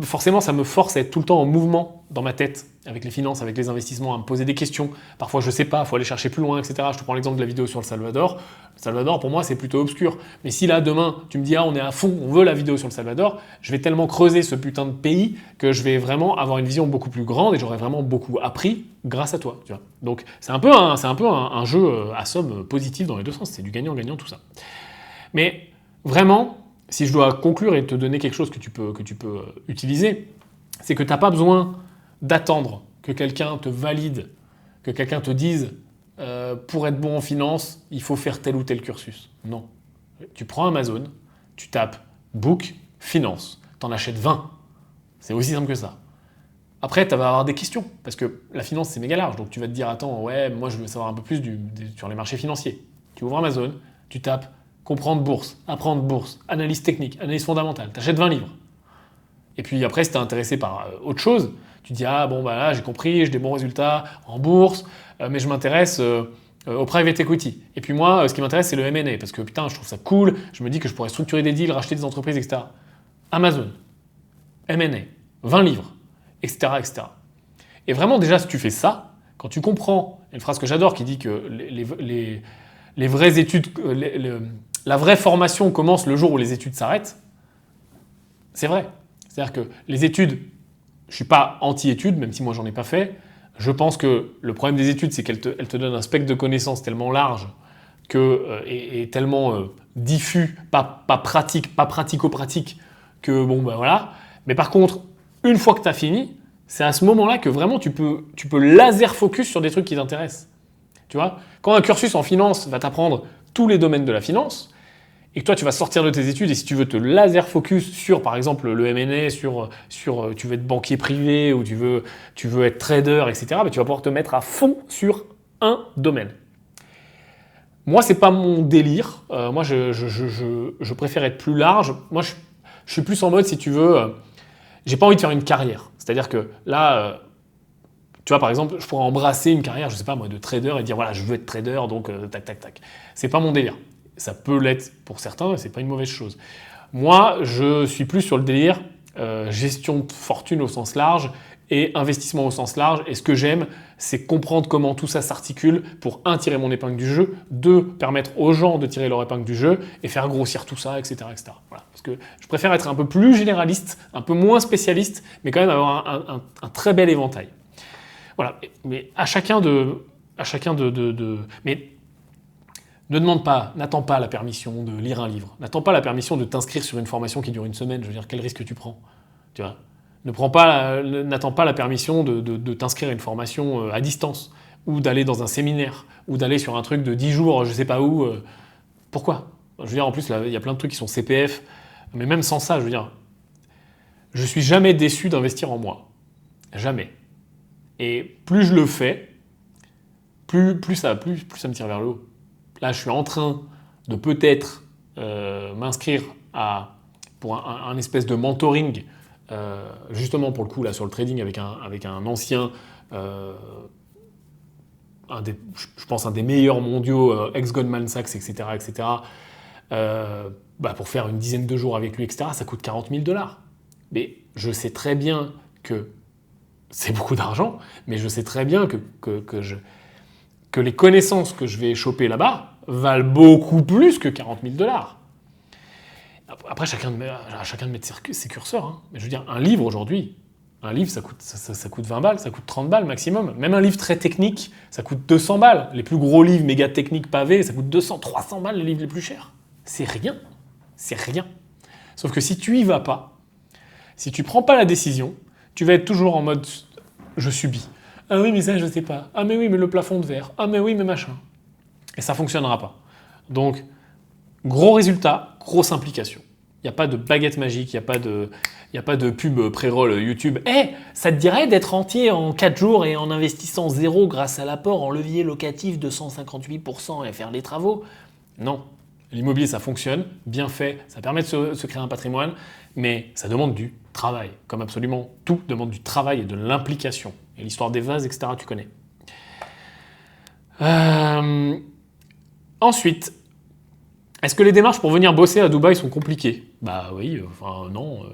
forcément, ça me force à être tout le temps en mouvement dans ma tête, avec les finances, avec les investissements, à me poser des questions. Parfois, je ne sais pas, il faut aller chercher plus loin, etc. Je te prends l'exemple de la vidéo sur le Salvador. Le Salvador, pour moi, c'est plutôt obscur. Mais si là, demain, tu me dis « Ah, on est à fond, on veut la vidéo sur le Salvador », je vais tellement creuser ce putain de pays que je vais vraiment avoir une vision beaucoup plus grande et j'aurai vraiment beaucoup appris grâce à toi. Tu vois. Donc, c'est un peu un jeu à somme positive dans les deux sens. C'est du gagnant-gagnant, tout ça. Mais vraiment, si je dois conclure et te donner quelque chose que tu peux utiliser, c'est que tu n'as pas besoin d'attendre que quelqu'un te valide que quelqu'un te dise pour être bon en finance, il faut faire tel ou tel cursus. Non. Tu prends Amazon, tu tapes book finance, t'en achètes 20. C'est aussi simple que ça. Après, tu vas avoir des questions, parce que la finance, c'est méga large. Donc tu vas te dire, attends, ouais, moi je veux savoir un peu plus sur les marchés financiers. Tu ouvres Amazon, tu tapes comprendre bourse, apprendre bourse, analyse technique, analyse fondamentale. Tu achètes 20 livres. Et puis après, si tu es intéressé par autre chose, tu dis, ah bon, bah là, j'ai compris, j'ai des bons résultats en bourse, mais je m'intéresse au private equity. Et puis moi, ce qui m'intéresse, c'est le M&A, parce que putain, je trouve ça cool, je me dis que je pourrais structurer des deals, racheter des entreprises, etc. Amazon, M&A, 20 livres, etc., etc. Et vraiment, déjà, si tu fais ça, quand tu comprends, il y a une phrase que j'adore qui dit que les vraies études, la vraie formation commence le jour où les études s'arrêtent, c'est vrai. C'est-à-dire que les études, je ne suis pas anti-études, même si moi j'en ai pas fait. Je pense que le problème des études, c'est qu'elles te donnent un spectre de connaissances tellement large et tellement diffus, pas pratico-pratique, que bon, ben voilà. Mais par contre, une fois que tu as fini, c'est à ce moment-là que vraiment tu peux laser focus sur des trucs qui t'intéressent. Tu vois, quand un cursus en finance va t'apprendre tous les domaines de la finance, et que toi tu vas sortir de tes études et si tu veux te laser focus sur par exemple le M&A, sur tu veux être banquier privé ou tu veux être trader, etc., ben, tu vas pouvoir te mettre à fond sur un domaine. Moi, c'est pas mon délire. Moi, je préfère être plus large. Moi, je suis plus en mode, si tu veux, j'ai pas envie de faire une carrière. C'est-à-dire que là, tu vois, par exemple, je pourrais embrasser une carrière, je sais pas moi, de trader et dire voilà, je veux être trader, donc tac, tac, tac. C'est pas mon délire. Ça peut l'être pour certains, et c'est pas une mauvaise chose. Moi, je suis plus sur le délire gestion de fortune au sens large et investissement au sens large. Et ce que j'aime, c'est comprendre comment tout ça s'articule pour, un, tirer mon épingle du jeu, deux, permettre aux gens de tirer leur épingle du jeu et faire grossir tout ça, etc., etc. Voilà. Parce que je préfère être un peu plus généraliste, un peu moins spécialiste, mais quand même avoir un très bel éventail. Voilà. Mais à chacun de mais n'attends pas la permission de lire un livre. N'attends pas la permission de t'inscrire sur une formation qui dure une semaine. Je veux dire, quel risque tu prends? Tu vois, n'attends pas la permission de t'inscrire à une formation à distance, ou d'aller dans un séminaire, ou d'aller sur un truc de 10 jours, je sais pas où. Pourquoi? Je veux dire, en plus, là, il y a plein de trucs qui sont CPF, mais même sans ça, je veux dire, je suis jamais déçu d'investir en moi. Jamais. Et plus je le fais, plus ça me tire vers le haut. Là, je suis en train de peut-être m'inscrire pour un espèce de mentoring, justement pour le coup, là, sur le trading avec un ancien, je pense un des meilleurs mondiaux, ex-Goldman Sachs, etc., etc., pour faire une dizaine de jours avec lui, etc., ça coûte 40 000 $. Mais je sais très bien que c'est beaucoup d'argent, mais je sais très bien que les connaissances que je vais choper là-bas valent beaucoup plus que 40 000 $. Après, chacun de mettre ses curseurs. Hein. Mais je veux dire, un livre aujourd'hui, ça coûte 20 balles, ça coûte 30 balles maximum. Même un livre très technique, ça coûte 200 balles. Les plus gros livres méga techniques pavés, ça coûte 200, 300 balles les livres les plus chers. C'est rien. C'est rien. Sauf que si tu y vas pas, si tu prends pas la décision, tu vas être toujours en mode je subis. Ah oui, mais ça, je sais pas. Ah mais oui, mais le plafond de verre. Ah mais oui, mais machin. Et ça fonctionnera pas. Donc, gros résultat, grosse implication. Il n'y a pas de baguette magique, il n'y a pas de pub pré-roll YouTube. Ça te dirait d'être entier en 4 jours et en investissant zéro grâce à l'apport en levier locatif de 158% et faire les travaux? Non. L'immobilier, ça fonctionne, bien fait, ça permet de se créer un patrimoine, mais ça demande du travail. Comme absolument tout demande du travail et de l'implication. Et l'histoire des vases, etc., tu connais. Ensuite, est-ce que les démarches pour venir bosser à Dubaï sont compliquées? Bah oui, non.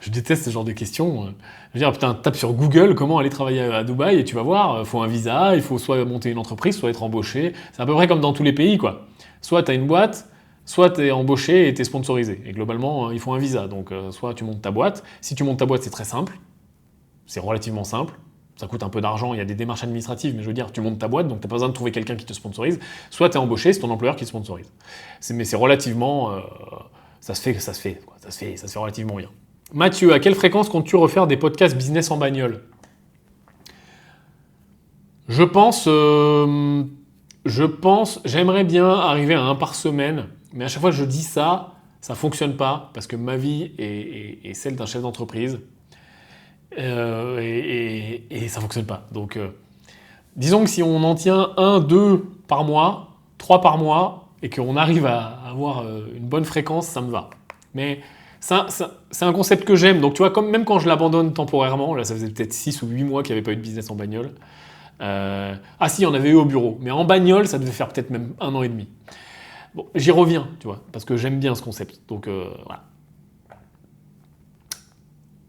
Je déteste ce genre de questions. Je veux dire, putain, tape sur Google comment aller travailler à Dubaï et tu vas voir, il faut un visa, il faut soit monter une entreprise, soit être embauché. C'est à peu près comme dans tous les pays, quoi. Soit tu as une boîte, soit tu es embauché et tu es sponsorisé. Et globalement, il faut un visa. Donc, soit tu montes ta boîte. Si tu montes ta boîte, c'est très simple. C'est relativement simple. Ça coûte un peu d'argent, il y a des démarches administratives, mais je veux dire, tu montes ta boîte, donc tu n'as pas besoin de trouver quelqu'un qui te sponsorise. Soit tu es embauché, c'est ton employeur qui te sponsorise. Mais c'est relativement... ça se fait relativement bien. Mathieu, à quelle fréquence comptes-tu refaire des podcasts business en bagnole? Je pense, j'aimerais bien arriver à un par semaine, mais à chaque fois que je dis ça, ça fonctionne pas parce que ma vie est celle d'un chef d'entreprise et ça fonctionne pas. Donc, disons que si on en tient un, deux par mois, trois par mois, et qu'on arrive à avoir une bonne fréquence, ça me va. Mais c'est un concept que j'aime. Donc, tu vois, même quand je l'abandonne temporairement, là, ça faisait peut-être 6 ou 8 mois qu'il n'y avait pas eu de business en bagnole. Ah si, il y en avait eu au bureau. Mais en bagnole, ça devait faire peut-être même 1 an et demi. Bon, j'y reviens, tu vois, parce que j'aime bien ce concept. Donc, voilà.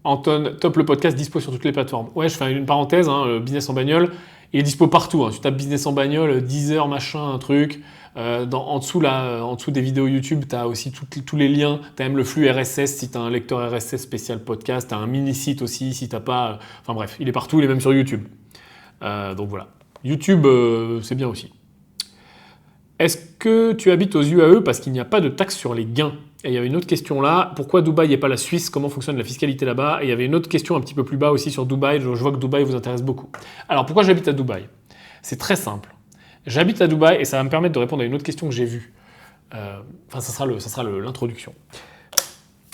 Anton, top le podcast, dispo sur toutes les plateformes. Ouais, je fais une parenthèse, hein, le business en bagnole, il est dispo partout. Hein. Tu tapes business en bagnole, 10 heures, machin, un truc. En dessous, là, en dessous des vidéos YouTube, tu as aussi tous les liens. Tu as même le flux RSS si tu as un lecteur RSS spécial podcast. Tu as un mini-site aussi si tu n'as pas. Enfin bref, il est partout, il est même sur YouTube. Donc voilà. YouTube, c'est bien aussi. Est-ce que tu habites aux UAE parce qu'il n'y a pas de taxe sur les gains? Et il y avait une autre question là, pourquoi Dubaï et pas la Suisse? Comment fonctionne la fiscalité là-bas? Et il y avait une autre question un petit peu plus bas aussi sur Dubaï, je vois que Dubaï vous intéresse beaucoup. Alors pourquoi j'habite à Dubaï? C'est très simple. J'habite à Dubaï et ça va me permettre de répondre à une autre question que j'ai vue. Enfin, ça sera l'introduction.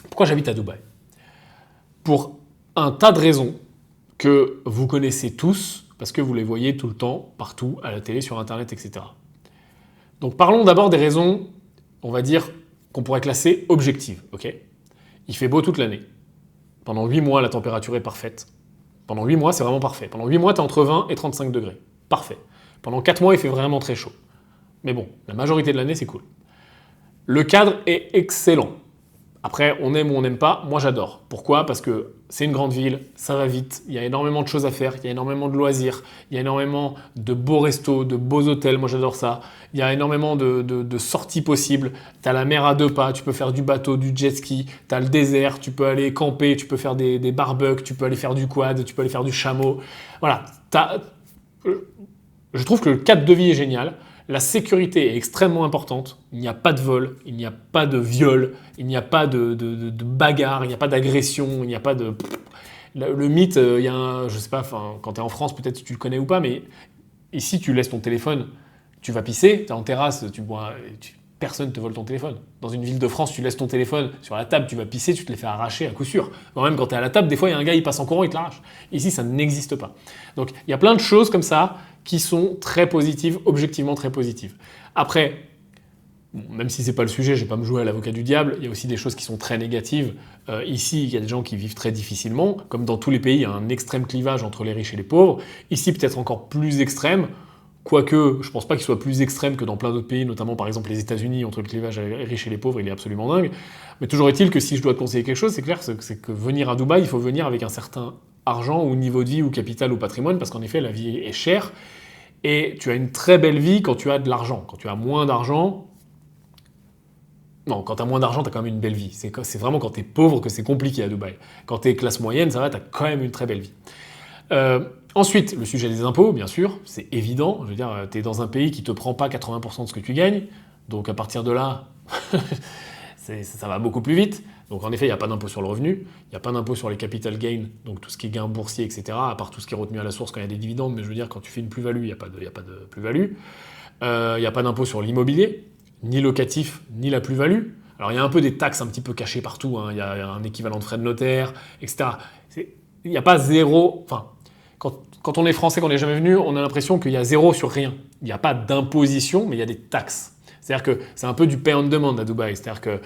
Pourquoi j'habite à Dubaï? Pour un tas de raisons que vous connaissez tous, parce que vous les voyez tout le temps, partout, à la télé, sur Internet, etc. Donc parlons d'abord des raisons, on va dire, qu'on pourrait classer objectives. Ok, il fait beau toute l'année. Pendant 8 mois, la température est parfaite. Pendant 8 mois, c'est vraiment parfait. Pendant 8 mois, tu es entre 20 et 35 degrés. Parfait. Pendant 4 mois, il fait vraiment très chaud. Mais bon, la majorité de l'année, c'est cool. Le cadre est excellent. Après, on aime ou on n'aime pas, moi j'adore. Pourquoi? Parce que c'est une grande ville, ça va vite, il y a énormément de choses à faire, il y a énormément de loisirs, il y a énormément de beaux restos, de beaux hôtels, moi j'adore ça. Il y a énormément de sorties possibles. Tu as la mer à 2 pas, tu peux faire du bateau, du jet ski, tu as le désert, tu peux aller camper, tu peux faire des barbecues, tu peux aller faire du quad, tu peux aller faire du chameau. Voilà, je trouve que le cadre de vie est génial. La sécurité est extrêmement importante. Il n'y a pas de vol, il n'y a pas de viol, il n'y a pas de bagarre, il n'y a pas d'agression, il n'y a pas de... Le mythe, il y a un... Je sais pas, quand tu es en France, peut-être si tu le connais ou pas, mais ici, tu laisses ton téléphone, tu vas pisser, tu es en terrasse, personne ne te vole ton téléphone. Dans une ville de France, tu laisses ton téléphone sur la table, tu vas pisser, tu te les fais arracher à coup sûr. Même quand tu es à la table, des fois, il y a un gars, il passe en courant, il te l'arrache. Ici, ça n'existe pas. Donc, il y a plein de choses comme ça qui sont très positives, objectivement très positives. Après, même si c'est pas le sujet, je vais pas me jouer à l'avocat du diable, il y a aussi des choses qui sont très négatives. Ici, il y a des gens qui vivent très difficilement. Comme dans tous les pays, il y a un extrême clivage entre les riches et les pauvres. Ici, peut-être encore plus extrême. Quoique, je pense pas qu'il soit plus extrême que dans plein d'autres pays, notamment par exemple les États-Unis, entre le clivage riches et les pauvres, il est absolument dingue. Mais toujours est-il que si je dois te conseiller quelque chose, c'est clair, c'est que venir à Dubaï, il faut venir avec un certain argent ou niveau de vie ou capital ou patrimoine, parce qu'en effet, la vie est chère. Et tu as une très belle vie quand tu as de l'argent. Quand tu as moins d'argent... Non, quand tu as moins d'argent, tu as quand même une belle vie. C'est vraiment quand tu es pauvre que c'est compliqué à Dubaï. Quand tu es classe moyenne, ça va, tu as quand même une très belle vie. Ensuite, le sujet des impôts, bien sûr, c'est évident. Je veux dire, tu es dans un pays qui ne te prend pas 80% de ce que tu gagnes. Donc à partir de là, ça va beaucoup plus vite. Donc en effet, il n'y a pas d'impôt sur le revenu, il n'y a pas d'impôt sur les capital gains, donc tout ce qui est gain boursier, etc., à part tout ce qui est retenu à la source quand il y a des dividendes, mais je veux dire, quand tu fais une plus-value, il n'y a pas de plus-value. Il n'y a pas d'impôt sur l'immobilier, ni locatif, ni la plus-value. Alors il y a un peu des taxes un petit peu cachées partout, hein. Il y a un équivalent de frais de notaire, etc. Il n'y a pas zéro... Enfin, quand on est français, qu'on n'est jamais venu, on a l'impression qu'il y a zéro sur rien. Il n'y a pas d'imposition, mais il y a des taxes. C'est-à-dire que c'est un peu du pay on demand à Dubaï. C'est-à-dire que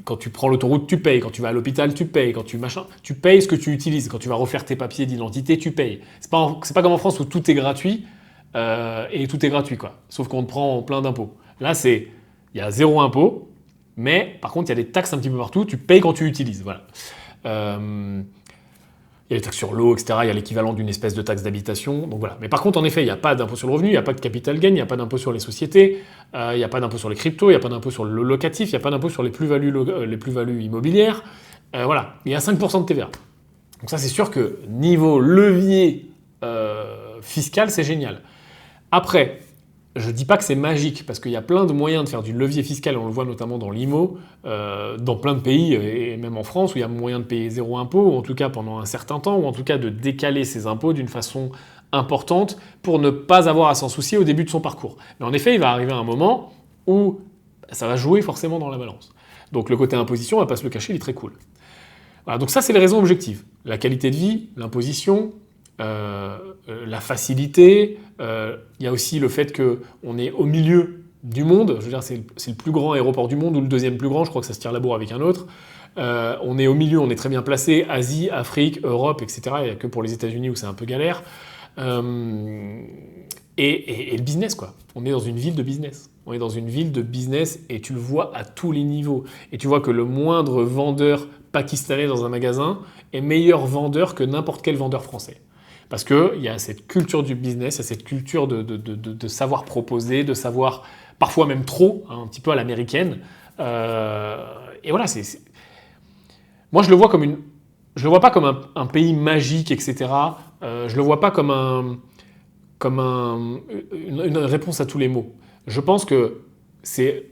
quand tu prends l'autoroute, tu payes. Quand tu vas à l'hôpital, tu payes. Quand tu payes ce que tu utilises. Quand tu vas refaire tes papiers d'identité, tu payes. C'est pas comme en France où tout est gratuit et tout est gratuit, quoi. Sauf qu'on te prend plein d'impôts. Là, il y a zéro impôt, mais par contre, il y a des taxes un petit peu partout. Tu payes quand tu utilises. Voilà. Il y a les taxes sur l'eau, etc. Il y a l'équivalent d'une espèce de taxe d'habitation. Donc voilà. Mais par contre, en effet, il n'y a pas d'impôt sur le revenu, il n'y a pas de capital gain, il n'y a pas d'impôt sur les sociétés, il n'y a pas d'impôt sur les cryptos, il n'y a pas d'impôt sur le locatif, il n'y a pas d'impôt sur les plus-values immobilières. Voilà. Il y a 5% de TVA. Donc ça, c'est sûr que niveau levier fiscal, c'est génial. Après, je ne dis pas que c'est magique, parce qu'il y a plein de moyens de faire du levier fiscal, on le voit notamment dans l'IMO, dans plein de pays, et même en France, où il y a moyen de payer zéro impôt, ou en tout cas pendant un certain temps, ou en tout cas de décaler ses impôts d'une façon importante pour ne pas avoir à s'en soucier au début de son parcours. Mais en effet, il va arriver un moment où ça va jouer forcément dans la balance. Donc le côté imposition, on va pas se le cacher, il est très cool. Voilà, donc ça, c'est les raisons objectives. La qualité de vie, l'imposition, la facilité. Il y a aussi le fait qu'on est au milieu du monde. Je veux dire, c'est le plus grand aéroport du monde ou le deuxième plus grand. Je crois que ça se tire la bourre avec un autre. On est au milieu, on est très bien placé. Asie, Afrique, Europe, etc. Il n'y a que pour les États-Unis où c'est un peu galère. Et le business, quoi. On est dans une ville de business. On est dans une ville de business et tu le vois à tous les niveaux. Et tu vois que le moindre vendeur pakistanais dans un magasin est meilleur vendeur que n'importe quel vendeur français. Parce qu'il y a cette culture du business, il y a cette culture de savoir proposer, de savoir, parfois même trop, hein, un petit peu à l'américaine. Et voilà, moi je le vois je le vois pas comme un pays magique, etc. Je le vois pas comme une réponse à tous les maux. Je pense que c'est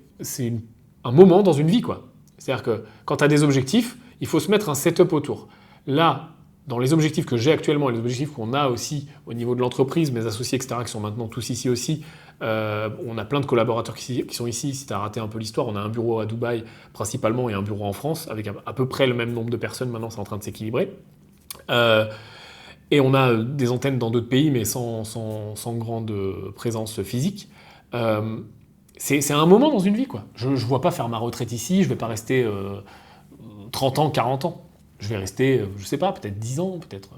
un moment dans une vie, quoi. C'est-à-dire que quand tu as des objectifs, il faut se mettre un setup autour. Là, dans les objectifs que j'ai actuellement et les objectifs qu'on a aussi au niveau de l'entreprise, mes associés, etc., qui sont maintenant tous ici aussi, on a plein de collaborateurs qui sont ici. Si tu as raté un peu l'histoire, on a un bureau à Dubaï principalement et un bureau en France, avec à peu près le même nombre de personnes. Maintenant, c'est en train de s'équilibrer. Et on a des antennes dans d'autres pays, mais sans grande présence physique. C'est un moment dans une vie, quoi. Je ne vois pas faire ma retraite ici, je ne vais pas rester 30 ans, 40 ans. Je vais rester, je ne sais pas, peut-être 10 ans, peut-être.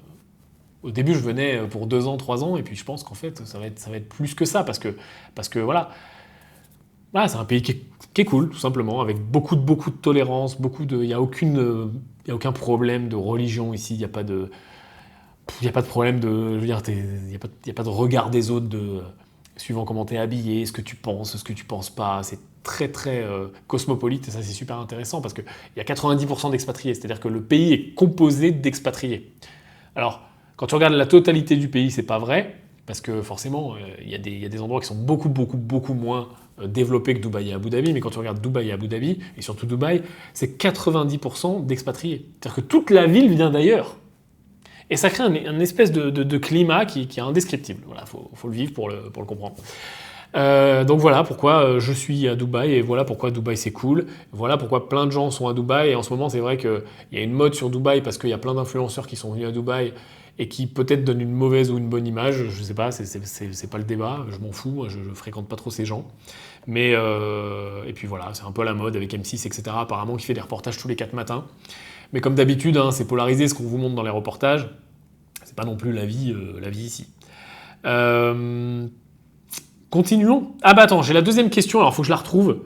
Au début, je venais pour 2 ans, 3 ans, et puis je pense qu'en fait, ça va être plus que ça, parce que voilà, c'est un pays qui est cool, tout simplement, avec beaucoup de tolérance, il n'y a aucun problème de religion ici, il n'y a pas de problème de, je veux dire, il n'y a pas de regard des autres suivant comment tu es habillé, ce que tu penses pas. C'est très très cosmopolite et ça c'est super intéressant parce qu'il y a 90% d'expatriés, c'est-à-dire que le pays est composé d'expatriés. Alors, quand tu regardes la totalité du pays, c'est pas vrai, parce que forcément, il y a des endroits qui sont beaucoup moins développés que Dubaï et Abu Dhabi, mais quand tu regardes Dubaï et Abu Dhabi, et surtout Dubaï, c'est 90% d'expatriés. C'est-à-dire que toute la ville vient d'ailleurs. Et ça crée un espèce de climat qui est indescriptible. Voilà, faut le vivre pour le comprendre. Donc voilà pourquoi je suis à Dubaï et voilà pourquoi Dubaï c'est cool. Voilà pourquoi plein de gens sont à Dubaï et en ce moment c'est vrai qu'il y a une mode sur Dubaï parce qu'il y a plein d'influenceurs qui sont venus à Dubaï et qui peut-être donnent une mauvaise ou une bonne image. Je sais pas, c'est pas le débat, je m'en fous, moi, je fréquente pas trop ces gens. Mais et puis voilà, c'est un peu la mode avec M6, etc. apparemment qui fait des reportages tous les 4 matins. Mais comme d'habitude, hein, c'est polarisé ce qu'on vous montre dans les reportages. C'est pas non plus la vie ici. Continuons. Ah bah attends, j'ai la deuxième question, alors il faut que je la retrouve,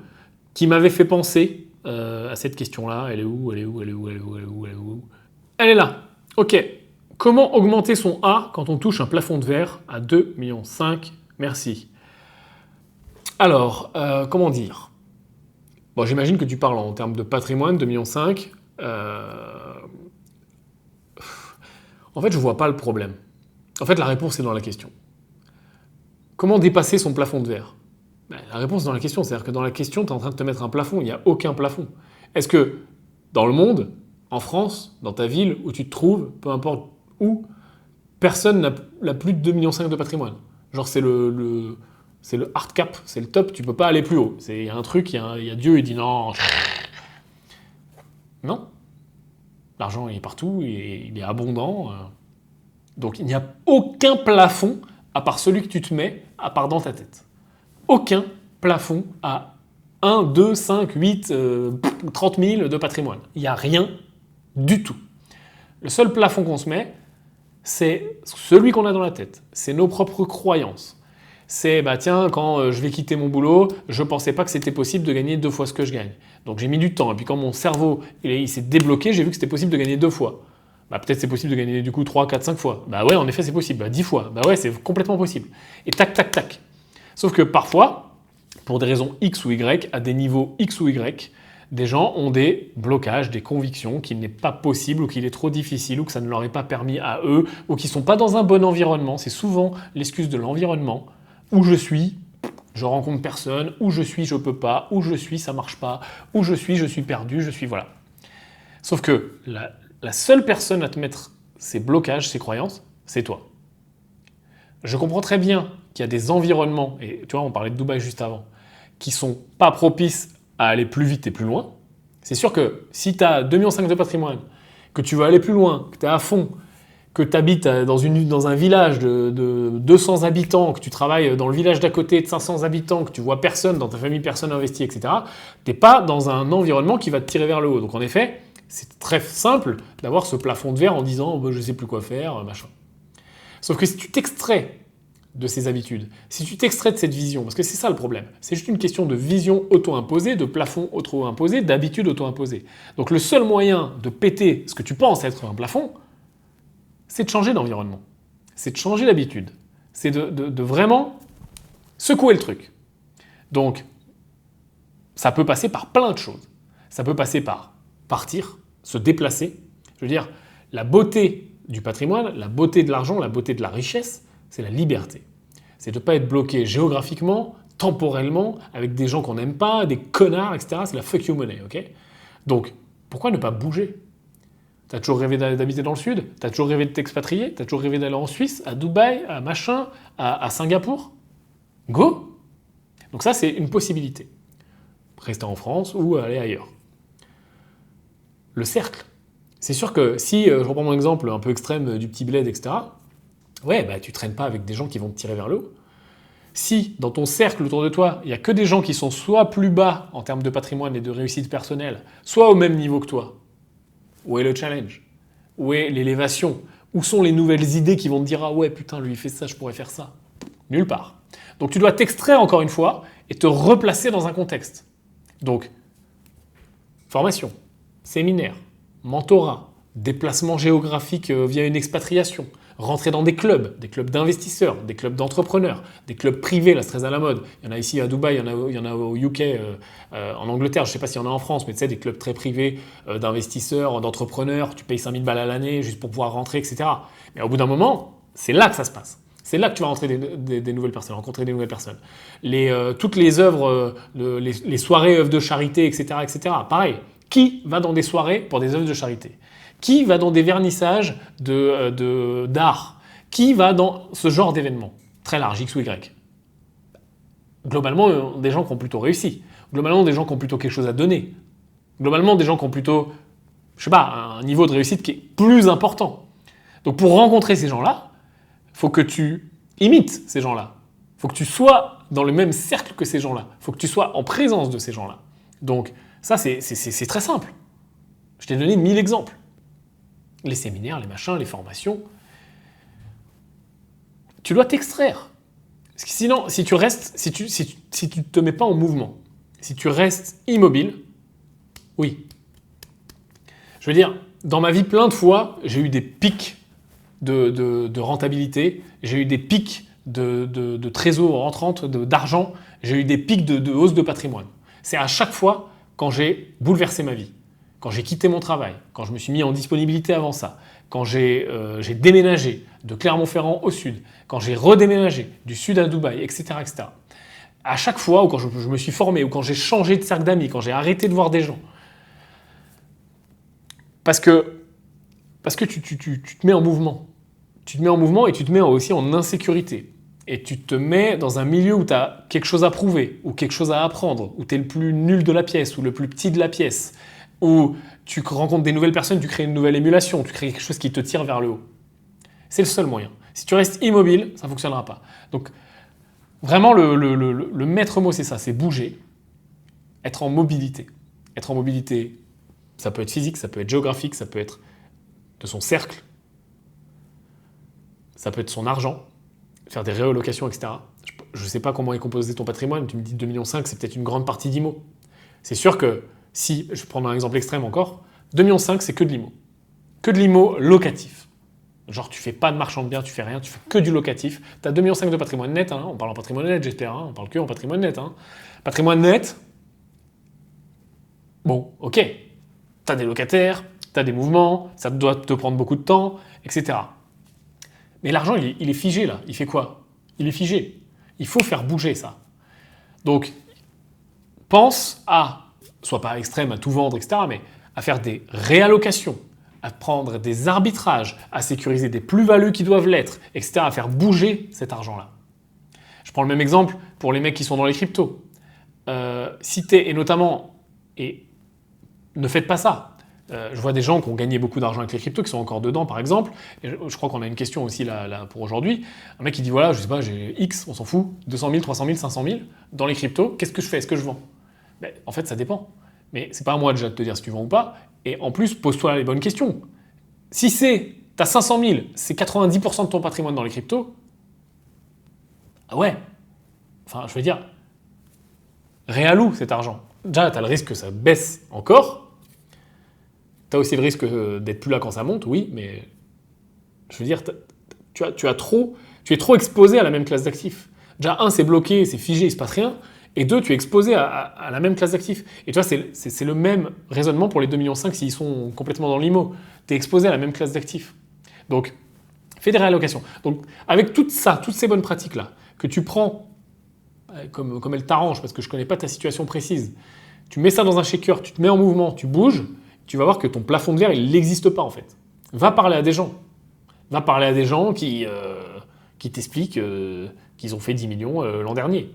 qui m'avait fait penser à cette question-là. Elle est où? Elle est là. Ok. Comment augmenter son A quand on touche un plafond de verre à 2,5 millions? Merci. Alors, comment dire? Bon, j'imagine que tu parles en termes de patrimoine, 2,5 millions. En fait, je vois pas le problème. En fait, la réponse est dans la question. Comment dépasser son plafond de verre? La réponse est dans la question. C'est-à-dire que dans la question, tu es en train de te mettre un plafond. Il n'y a aucun plafond. Est-ce que dans le monde, en France, dans ta ville où tu te trouves, peu importe où, personne n'a plus de 2,5 millions de patrimoine? Genre, c'est le hard cap, c'est le top, tu peux pas aller plus haut. Il y a un truc, il y a Dieu, il dit non. Non. L'argent il est partout, il est abondant. Donc il n'y a aucun plafond à part celui que tu te mets, à part dans ta tête. Aucun plafond à 1, 2, 5, 8, 30 000 de patrimoine. Il n'y a rien du tout. Le seul plafond qu'on se met, c'est celui qu'on a dans la tête. C'est nos propres croyances. C'est, bah tiens, quand je vais quitter mon boulot, je ne pensais pas que c'était possible de gagner 2 fois ce que je gagne. Donc j'ai mis du temps. Et puis quand mon cerveau il s'est débloqué, j'ai vu que c'était possible de gagner 2 fois. Bah peut-être c'est possible de gagner du coup 3, 4, 5 fois. Bah ouais, en effet c'est possible. Bah 10 fois. Bah ouais, c'est complètement possible. Et tac, tac, tac. Sauf que parfois, pour des raisons X ou Y, à des niveaux X ou Y, des gens ont des blocages, des convictions qu'il n'est pas possible ou qu'il est trop difficile ou que ça ne leur est pas permis à eux ou qu'ils ne sont pas dans un bon environnement. C'est souvent l'excuse de l'environnement. Où je suis, je rencontre personne, où je suis, je peux pas, où je suis, ça marche pas, où je suis perdu, voilà. Sauf que la seule personne à te mettre ces blocages, ces croyances, c'est toi. Je comprends très bien qu'il y a des environnements, et tu vois, on parlait de Dubaï juste avant, qui sont pas propices à aller plus vite et plus loin. C'est sûr que si tu as 2,5 millions de patrimoine, que tu veux aller plus loin, que tu es à fond, que tu habites dans un village de 200 habitants, que tu travailles dans le village d'à côté de 500 habitants, que tu vois personne, dans ta famille personne investi, etc., tu n'es pas dans un environnement qui va te tirer vers le haut. Donc en effet, c'est très simple d'avoir ce plafond de verre en disant oh, bah, « je ne sais plus quoi faire, machin ». Sauf que si tu t'extrais de ces habitudes, si tu t'extrais de cette vision, parce que c'est ça le problème, c'est juste une question de vision auto-imposée, de plafond auto-imposé, d'habitude auto-imposée. Donc le seul moyen de péter ce que tu penses être un plafond, c'est de changer d'environnement, c'est de changer d'habitude, c'est de vraiment secouer le truc. Donc, ça peut passer par plein de choses. Ça peut passer par partir, se déplacer. Je veux dire, la beauté du patrimoine, la beauté de l'argent, la beauté de la richesse, c'est la liberté. C'est de ne pas être bloqué géographiquement, temporellement, avec des gens qu'on n'aime pas, des connards, etc. C'est la fuck you money, ok? Donc, pourquoi ne pas bouger? T'as toujours rêvé d'habiter dans le sud? T'as toujours rêvé de t'expatrier? T'as toujours rêvé d'aller en Suisse, à Dubaï, à machin, à Singapour? Go! Donc ça, c'est une possibilité. Rester en France ou aller ailleurs. Le cercle. C'est sûr que si, je reprends mon exemple un peu extrême du petit bled, etc., ouais, bah, tu traînes pas avec des gens qui vont te tirer vers le haut. Si, dans ton cercle autour de toi, il n'y a que des gens qui sont soit plus bas en termes de patrimoine et de réussite personnelle, soit au même niveau que toi, où est le challenge? Où est l'élévation? Où sont les nouvelles idées qui vont te dire « Ah ouais, putain, lui il fait ça, je pourrais faire ça ». Nulle part. Donc tu dois t'extraire encore une fois et te replacer dans un contexte. Donc, formation, séminaire, mentorat, déplacement géographique via une expatriation, rentrer dans des clubs d'investisseurs, des clubs d'entrepreneurs, des clubs privés, là c'est très à la mode. Il y en a ici à Dubaï, il y en a au UK, en Angleterre, je ne sais pas s'il y en a en France, mais tu sais, des clubs très privés d'investisseurs, d'entrepreneurs, tu payes 5000 balles à l'année juste pour pouvoir rentrer, etc. Mais au bout d'un moment, c'est là que ça se passe. C'est là que tu vas rencontrer des nouvelles personnes, rencontrer des nouvelles personnes. Toutes les œuvres, les soirées œuvres de charité, etc., etc. Pareil, qui va dans des soirées pour des œuvres de charité? Qui va dans des vernissages d'art? Qui va dans ce genre d'événements? Très large, X ou Y. Globalement, des gens qui ont plutôt réussi. Globalement, des gens qui ont plutôt quelque chose à donner. Globalement, des gens qui ont plutôt, je sais pas, un niveau de réussite qui est plus important. Donc pour rencontrer ces gens-là, il faut que tu imites ces gens-là. Il faut que tu sois dans le même cercle que ces gens-là. Il faut que tu sois en présence de ces gens-là. Donc ça, c'est très simple. Je t'ai donné 1000 exemples. Les séminaires, les machins, les formations. Tu dois t'extraire. Parce que sinon, si tu te mets pas en mouvement, si tu restes immobile, oui. Je veux dire, dans ma vie, plein de fois, j'ai eu des pics de rentabilité, j'ai eu des pics de trésor rentrante, d'argent, j'ai eu des pics de hausse de patrimoine. C'est à chaque fois quand j'ai bouleversé ma vie. Quand j'ai quitté mon travail, quand je me suis mis en disponibilité avant ça, quand j'ai déménagé de Clermont-Ferrand au sud, quand j'ai redéménagé du sud à Dubaï, etc., etc. À chaque fois, ou quand je me suis formé, ou quand j'ai changé de cercle d'amis, quand j'ai arrêté de voir des gens, parce que tu te mets en mouvement. Tu te mets en mouvement et tu te mets aussi en insécurité. Et tu te mets dans un milieu où tu as quelque chose à prouver, ou quelque chose à apprendre, où tu es le plus nul de la pièce, ou le plus petit de la pièce, où tu rencontres des nouvelles personnes, tu crées une nouvelle émulation, tu crées quelque chose qui te tire vers le haut. C'est le seul moyen. Si tu restes immobile, ça ne fonctionnera pas. Donc, vraiment, le maître mot, c'est ça, c'est bouger, être en mobilité. Être en mobilité, ça peut être physique, ça peut être géographique, ça peut être de son cercle, ça peut être son argent, faire des réallocations, etc. Je ne sais pas comment est composé ton patrimoine, tu me dis 2,5 millions, c'est peut-être une grande partie d'IMO. C'est sûr que si, je prends un exemple extrême encore, 2,5 millions, c'est que de l'IMO. Que de l'IMO locatif. Genre, tu fais pas de marchand de biens, tu fais rien, tu fais que du locatif. Tu as 2,5 millions de patrimoine net, hein, on parle en patrimoine net, j'espère, hein, on parle que en patrimoine net. Hein. Patrimoine net, bon, ok, tu as des locataires, tu as des mouvements, ça doit te prendre beaucoup de temps, etc. Mais l'argent, il est figé là. Il fait quoi? Il est figé. Il faut faire bouger ça. Donc, pense à, soit pas extrême à tout vendre, etc., mais à faire des réallocations à prendre des arbitrages, à sécuriser des plus-values qui doivent l'être, etc., à faire bouger cet argent-là. Je prends le même exemple pour les mecs qui sont dans les cryptos. Et notamment, et ne faites pas ça. Je vois des gens qui ont gagné beaucoup d'argent avec les cryptos, qui sont encore dedans, par exemple. Et je crois qu'on a une question aussi là pour aujourd'hui. Un mec qui dit, voilà, je sais pas, j'ai X, on s'en fout, 200 000, 300 000, 500 000 dans les cryptos. Qu'est-ce que je fais? Est-ce que je vends? Ben, en fait, ça dépend. Mais c'est pas à moi déjà de te dire si tu vends ou pas. Et en plus, pose-toi les bonnes questions. Si t'as 500 000, c'est 90% de ton patrimoine dans les cryptos. Ah ouais. Enfin, je veux dire, réalou cet argent. Déjà, tu as le risque que ça baisse encore. Tu as aussi le risque d'être plus là quand ça monte, oui, mais je veux dire, tu es trop exposé à la même classe d'actifs. Déjà, un, c'est bloqué, c'est figé, il ne se passe rien. Et deux, tu es exposé à la même classe d'actifs. Et tu vois, c'est le même raisonnement pour les 2,5 millions s'ils sont complètement dans l'IMO. Tu es exposé à la même classe d'actifs. Donc, fais des réallocations. Donc, avec tout ça, toutes ces bonnes pratiques-là, que tu prends comme elle t'arrange, parce que je ne connais pas ta situation précise, tu mets ça dans un shaker, tu te mets en mouvement, tu bouges, tu vas voir que ton plafond de verre, il n'existe pas en fait. Va parler à des gens. Va parler à des gens qui t'expliquent qu'ils ont fait 10 millions l'an dernier.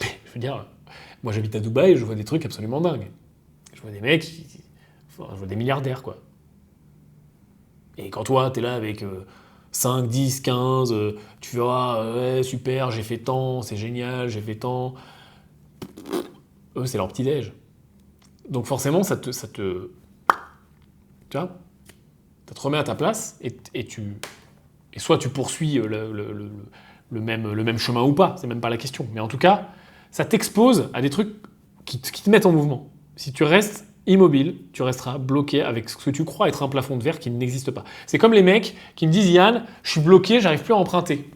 Je veux dire, moi j'habite à Dubaï et je vois des trucs absolument dingues. Je vois des mecs, je vois des milliardaires quoi. Et quand toi, t'es là avec 5, 10, 15, tu verras, ouais, super, j'ai fait tant, c'est génial, j'ai fait tant. Eux, c'est leur petit-déj. Donc forcément, ça te remet à ta place et soit tu poursuis le même chemin ou pas, c'est même pas la question. Mais en tout cas, ça t'expose à des trucs qui te mettent en mouvement. Si tu restes immobile, tu resteras bloqué avec ce que tu crois être un plafond de verre qui n'existe pas. C'est comme les mecs qui me disent, Yann, je suis bloqué, j'arrive plus à emprunter.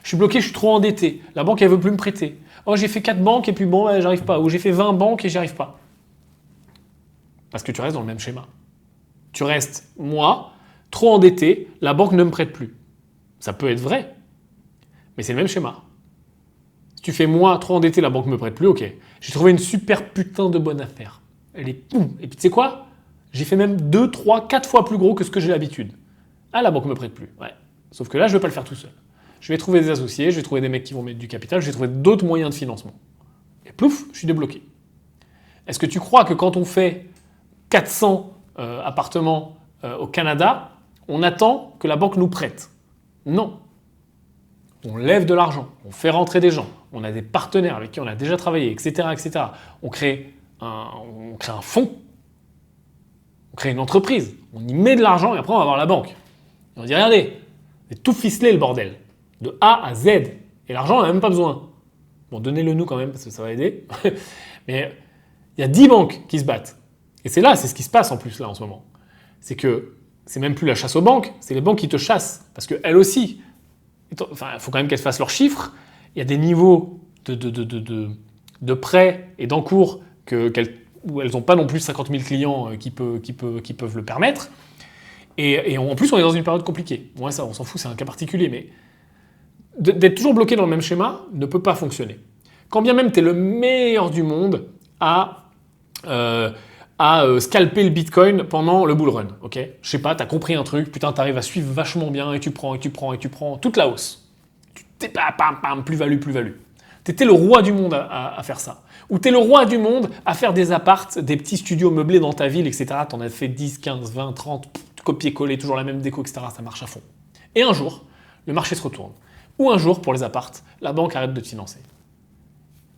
Je suis bloqué, je suis trop endetté. La banque, elle veut plus me prêter. Oh, j'ai fait 4 banques et puis bon, j'arrive pas. Ou j'ai fait 20 banques et j'y arrive pas. Parce que tu restes dans le même schéma. Tu restes, moi, trop endetté, la banque ne me prête plus. Ça peut être vrai, mais c'est le même schéma. Si tu fais moi, trop endetté, la banque ne me prête plus, ok. J'ai trouvé une super putain de bonne affaire. Elle est poum. Et puis tu sais quoi? J'ai fait même 2, 3, 4 fois plus gros que ce que j'ai l'habitude. Ah, la banque ne me prête plus. Ouais. Sauf que là, je ne vais pas le faire tout seul. Je vais trouver des associés, je vais trouver des mecs qui vont mettre du capital, je vais trouver d'autres moyens de financement. Et plouf, je suis débloqué. Est-ce que tu crois que quand on fait 400 appartements au Canada, on attend que la banque nous prête? Non. On lève de l'argent, on fait rentrer des gens, on a des partenaires avec qui on a déjà travaillé, etc. etc. On crée un fonds, on crée une entreprise, on y met de l'argent et après on va voir la banque. Et on dit regardez, c'est tout ficelé le bordel, de A à Z. Et l'argent, on n'a même pas besoin. Bon, donnez-le nous quand même parce que ça va aider. Mais il y a 10 banques qui se battent. Et c'est ce qui se passe en plus là en ce moment. C'est que c'est même plus la chasse aux banques, c'est les banques qui te chassent. Parce qu'elles aussi, enfin, il faut quand même qu'elles fassent leurs chiffres. Il y a des niveaux de prêts et d'encours où elles n'ont pas non plus 50 000 clients qui peuvent le permettre. Et en plus, on est dans une période compliquée. Bon, ça, on s'en fout, c'est un cas particulier, mais d'être toujours bloqué dans le même schéma ne peut pas fonctionner. Quand bien même tu es le meilleur du monde à scalper le Bitcoin pendant le bull run, ok? Je sais pas, tu as compris un truc, putain, tu arrives à suivre vachement bien et tu prends toute la hausse. Plus-value. Tu étais le roi du monde à faire ça. Ou tu es le roi du monde à faire des apparts, des petits studios meublés dans ta ville, etc. Tu en as fait 10, 15, 20, 30, copier-coller, toujours la même déco, etc. Ça marche à fond. Et un jour, le marché se retourne. Ou un jour, pour les apparts, la banque arrête de te financer.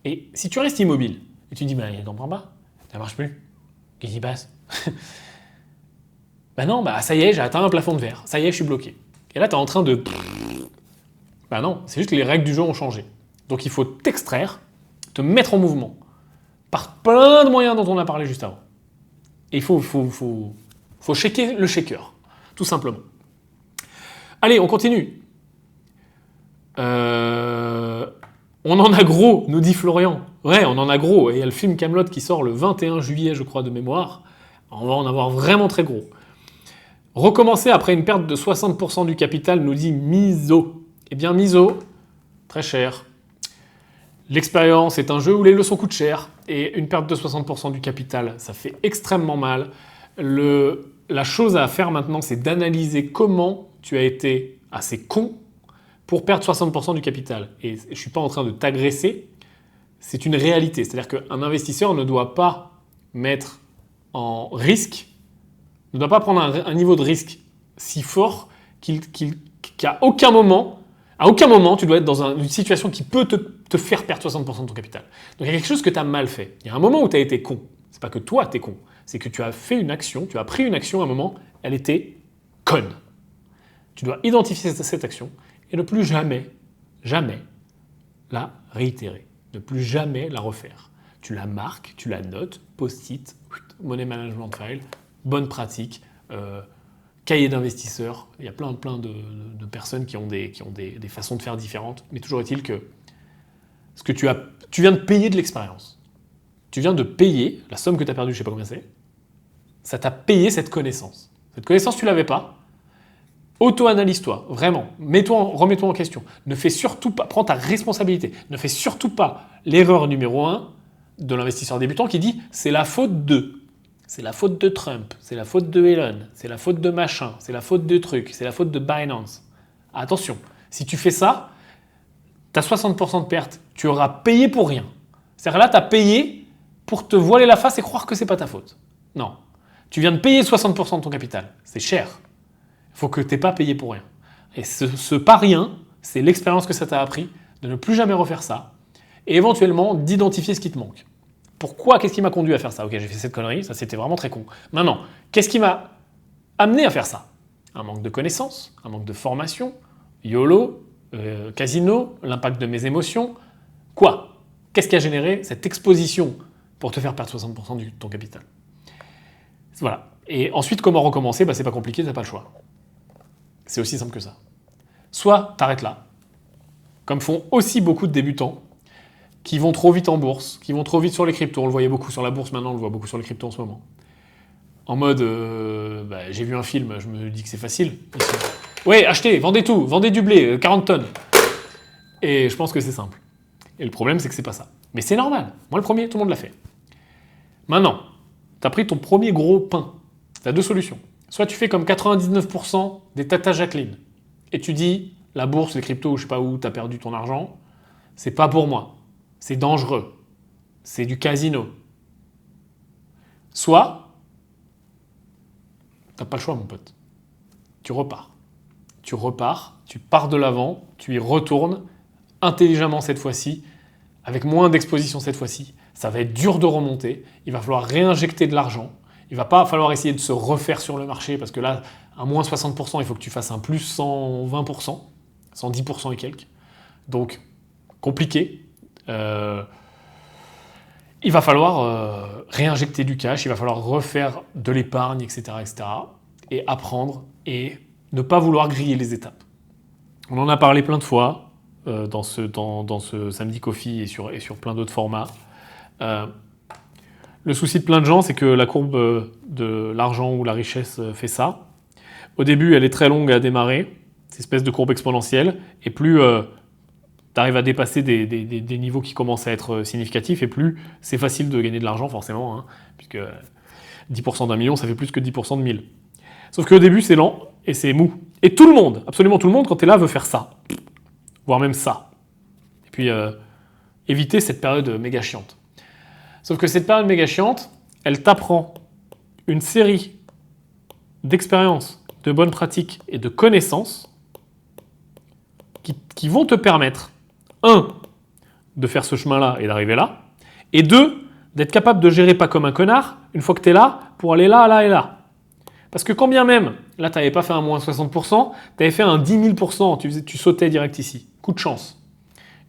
Et si tu restes immobile, et tu dis, bah, je comprends pas, ça marche plus. Qu'est-ce qui se passe? Bah non, ça y est, j'ai atteint un plafond de verre. Ça y est, je suis bloqué. Et là, tu es en train de... Bah non, c'est juste que les règles du jeu ont changé. Donc il faut t'extraire, te mettre en mouvement, par plein de moyens dont on a parlé juste avant. Et il faut shaker le shaker, tout simplement. Allez, on continue. On en a gros, nous dit Florian. Ouais, on en a gros. Et il y a le film Kaamelott qui sort le 21 juillet, je crois, de mémoire. On va en avoir vraiment très gros. Recommencer après une perte de 60% du capital, nous dit Miso. Eh bien, Miso, très cher. L'expérience est un jeu où les leçons coûtent cher. Et une perte de 60% du capital, ça fait extrêmement mal. La chose à faire maintenant, c'est d'analyser comment tu as été assez con pour perdre 60% du capital. Et je ne suis pas en train de t'agresser, c'est une réalité. C'est-à-dire qu'un investisseur ne doit pas mettre en risque, ne doit pas prendre un niveau de risque si fort qu'à aucun moment, tu dois être dans une situation qui peut te faire perdre 60% de ton capital. Donc il y a quelque chose que tu as mal fait. Il y a un moment où tu as été con. C'est pas que toi, tu es con. C'est que tu as fait une action, tu as pris une action à un moment, elle était conne. Tu dois identifier cette action et ne plus jamais, jamais la réitérer. Ne plus jamais la refaire. Tu la marques, tu la notes, post-it, money management file, bonne pratique, cahier d'investisseurs. Il y a plein de personnes qui ont des façons de faire différentes. Mais toujours est-il que tu viens de payer de l'expérience. Tu viens de payer la somme que tu as perdue, je ne sais pas combien c'est. Ça t'a payé cette connaissance. Cette connaissance, tu ne l'avais pas. Auto-analyse-toi, vraiment. Remets-toi en question. Ne fais surtout pas, prends ta responsabilité. Ne fais surtout pas l'erreur numéro 1 de l'investisseur débutant qui dit « c'est la faute de ». C'est la faute de Trump, c'est la faute de Elon, c'est la faute de machin, c'est la faute de truc, c'est la faute de Binance. Attention, si tu fais ça, tu as 60% de perte, tu auras payé pour rien. C'est-à-dire là, tu as payé pour te voiler la face et croire que c'est pas ta faute. Non. Tu viens de payer 60% de ton capital. C'est cher. Il faut que tu n'aies pas payé pour rien. Et ce pas rien, c'est l'expérience que ça t'a appris de ne plus jamais refaire ça et éventuellement d'identifier ce qui te manque. Pourquoi? Qu'est-ce qui m'a conduit à faire ça? Ok, j'ai fait cette connerie, ça c'était vraiment très con. Maintenant, qu'est-ce qui m'a amené à faire ça? Un manque de connaissances, un manque de formation, YOLO, casino, l'impact de mes émotions. Quoi? Qu'est-ce qui a généré cette exposition pour te faire perdre 60% de ton capital? Voilà. Et ensuite, comment recommencer? C'est pas compliqué, t'as pas le choix. C'est aussi simple que ça. Soit t'arrêtes là, comme font aussi beaucoup de débutants, qui vont trop vite en bourse, qui vont trop vite sur les cryptos. On le voyait beaucoup sur la bourse, maintenant on le voit beaucoup sur les cryptos en ce moment. En mode, j'ai vu un film, je me dis que c'est facile. Ouais, achetez, vendez tout, vendez du blé, 40 tonnes. Et je pense que c'est simple. Et le problème, c'est que c'est pas ça. Mais c'est normal. Moi, le premier, tout le monde l'a fait. Maintenant, tu as pris ton premier gros pain. Tu as deux solutions. Soit tu fais comme 99% des Tata Jacqueline et tu dis, la bourse, les cryptos, je sais pas où tu as perdu ton argent, c'est pas pour moi. C'est dangereux. C'est du casino. Soit, t'as pas le choix, mon pote. Tu repars. Tu pars de l'avant, tu y retournes intelligemment cette fois-ci, avec moins d'exposition cette fois-ci. Ça va être dur de remonter. Il va falloir réinjecter de l'argent. Il va pas falloir essayer de se refaire sur le marché parce que là, à moins 60%, il faut que tu fasses un plus 120%, 110% et quelques. Donc, compliqué. Il va falloir réinjecter du cash, il va falloir refaire de l'épargne, etc., et apprendre et ne pas vouloir griller les étapes. On en a parlé plein de fois dans ce Samedi Coffee et sur plein d'autres formats. Le souci de plein de gens, c'est que la courbe de l'argent ou la richesse fait ça. Au début, elle est très longue à démarrer, cette espèce de courbe exponentielle, et plus tu arrives à dépasser des niveaux qui commencent à être significatifs, et plus c'est facile de gagner de l'argent, forcément, hein, puisque 10% d'un million, ça fait plus que 10% de 1000. Sauf qu'au début, c'est lent et c'est mou. Et tout le monde, absolument tout le monde, quand tu es là, veut faire ça, voire même ça. Et puis, éviter cette période méga chiante. Sauf que cette période méga chiante, elle t'apprend une série d'expériences, de bonnes pratiques et de connaissances qui vont te permettre, 1, de faire ce chemin-là et d'arriver là, et 2, d'être capable de gérer pas comme un connard, une fois que tu es là, pour aller là, là et là. Parce que quand bien même, là, tu n'avais pas fait un moins 60%, tu avais fait un 10 000%, tu sautais direct ici. Coup de chance.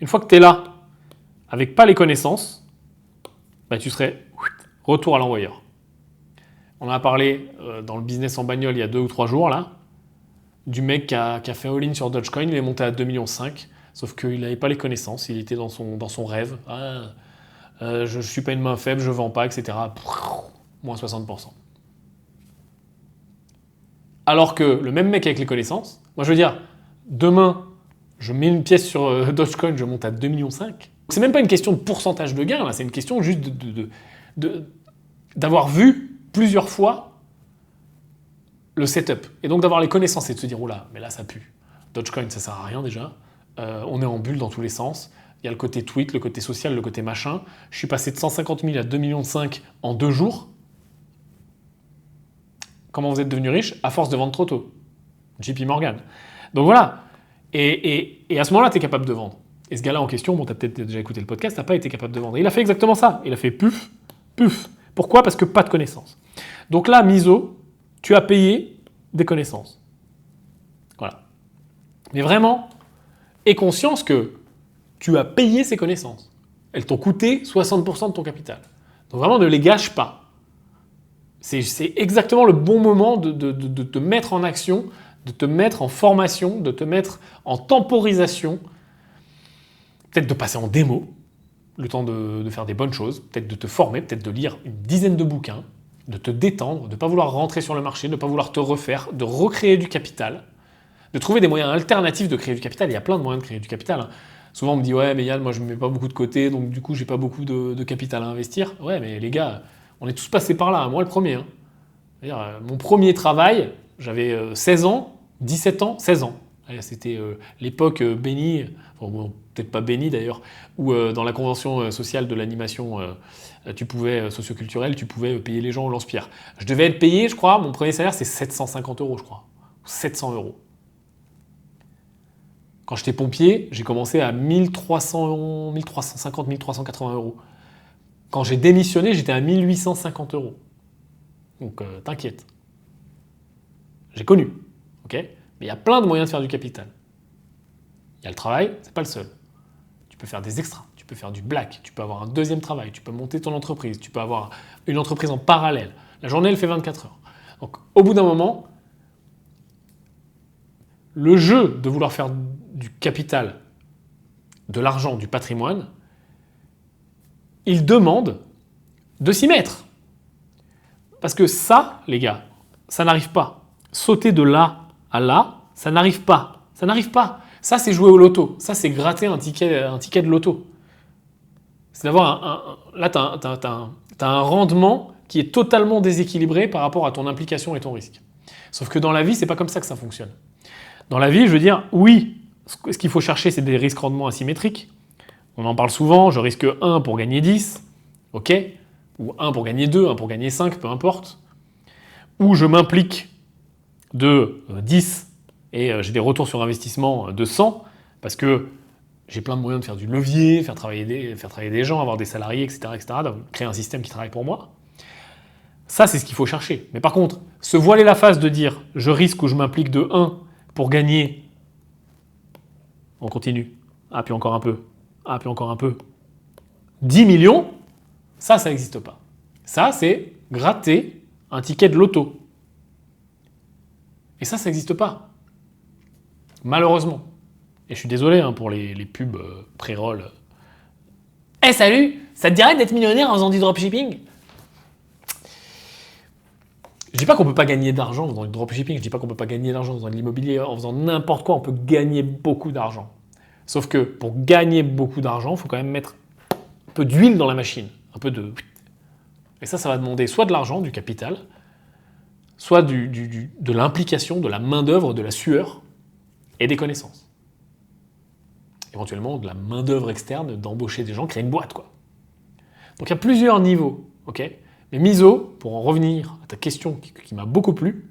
Une fois que tu es là, avec pas les connaissances, tu serais retour à l'envoyeur. On en a parlé dans le business en bagnole il y a 2 ou 3 jours, là, du mec qui a fait all-in sur Dogecoin, il est monté à 2,5 millions, sauf qu'il n'avait pas les connaissances, il était dans son rêve. Je ne suis pas une main faible, je ne vends pas, etc. Moins 60%. Alors que le même mec avec les connaissances, moi je veux dire, demain, je mets une pièce sur Dogecoin, je monte à 2,5 millions. C'est même pas une question de pourcentage de gain, là, c'est une question juste d'avoir vu plusieurs fois le setup. Et donc d'avoir les connaissances et de se dire, oula, mais là ça pue. Dogecoin, ça sert à rien déjà. On est en bulle dans tous les sens. Il y a le côté tweet, le côté social, le côté machin. Je suis passé de 150 000 à 2,5 millions en 2 jours. Comment vous êtes devenu riche? À force de vendre trop tôt. JP Morgan. Donc voilà. Et à ce moment-là, tu es capable de vendre. Et ce gars-là en question, bon, tu as peut-être déjà écouté le podcast, tu n'as pas été capable de vendre. Et il a fait exactement ça. Il a fait puf, puf. Pourquoi? Parce que pas de connaissances. Donc là, Miso, tu as payé des connaissances. Voilà. Mais vraiment, aie conscience que tu as payé ces connaissances. Elles t'ont coûté 60% de ton capital. Donc vraiment, ne les gâche pas. C'est exactement le bon moment de te mettre en action, de te mettre en formation, de te mettre en temporisation, peut-être de passer en démo, le temps de faire des bonnes choses, peut-être de te former, peut-être de lire une dizaine de bouquins, de te détendre, de ne pas vouloir rentrer sur le marché, de ne pas vouloir te refaire, de recréer du capital, de trouver des moyens alternatifs de créer du capital. Il y a plein de moyens de créer du capital. Souvent on me dit « Ouais, mais Yann, moi je ne mets pas beaucoup de côté, donc du coup j'ai pas beaucoup de capital à investir. » Ouais, mais les gars, on est tous passés par là, moi le premier. Mon premier travail, j'avais 16 ans, 17 ans, 16 ans. C'était l'époque bénie, enfin, bon, peut-être pas bénie d'ailleurs, où dans la convention sociale de l'animation socioculturelle, tu pouvais payer les gens au lance-pierre. Je devais être payé, je crois, mon premier salaire c'est 750 €, je crois, ou 700 €. Quand j'étais pompier, j'ai commencé à 1350, 1380 €. Quand j'ai démissionné, j'étais à 1850 €. Donc t'inquiète. J'ai connu, ok? Mais il y a plein de moyens de faire du capital. Il y a le travail, c'est pas le seul. Tu peux faire des extras, tu peux faire du black, tu peux avoir un deuxième travail, tu peux monter ton entreprise, tu peux avoir une entreprise en parallèle. La journée, elle fait 24 heures. Donc au bout d'un moment, le jeu de vouloir faire du capital, de l'argent, du patrimoine, il demande de s'y mettre. Parce que ça, les gars, ça n'arrive pas. Sauter de là à là, ça n'arrive pas. Ça n'arrive pas. Ça, c'est jouer au loto. Ça, c'est gratter un ticket de loto. C'est d'avoir là, tu as un rendement qui est totalement déséquilibré par rapport à ton implication et ton risque. Sauf que dans la vie, c'est pas comme ça que ça fonctionne. Dans la vie, je veux dire, oui, ce qu'il faut chercher, c'est des risques-rendements asymétriques. On en parle souvent, je risque 1 pour gagner 10, ok? Ou 1 pour gagner 2, 1 pour gagner 5, peu importe. Ou je m'implique de 10 et j'ai des retours sur investissement de 100 parce que j'ai plein de moyens de faire du levier, faire travailler des gens, avoir des salariés, etc., donc créer un système qui travaille pour moi. Ça, c'est ce qu'il faut chercher. Mais par contre, se voiler la face de dire je risque ou je m'implique de 1 pour gagner, on continue, ah puis encore un peu, ah puis encore un peu, 10 millions, ça n'existe pas. Ça, c'est gratter un ticket de loto. Et ça n'existe pas. Malheureusement. Et je suis désolé pour les pubs pré-roll. Hey, salut, ça te dirait d'être millionnaire en faisant du dropshipping? Je dis pas qu'on peut pas gagner d'argent en faisant du dropshipping, je dis pas qu'on peut pas gagner d'argent en faisant de l'immobilier, en faisant n'importe quoi, on peut gagner beaucoup d'argent. Sauf que pour gagner beaucoup d'argent, il faut quand même mettre un peu d'huile dans la machine, un peu de... Et ça va demander soit de l'argent, du capital, soit de l'implication, de la main-d'œuvre, de la sueur et des connaissances. Éventuellement de la main-d'œuvre externe, d'embaucher des gens, créer une boîte, quoi. Donc il y a plusieurs niveaux, ok? Mais Miso, pour en revenir à ta question qui m'a beaucoup plu,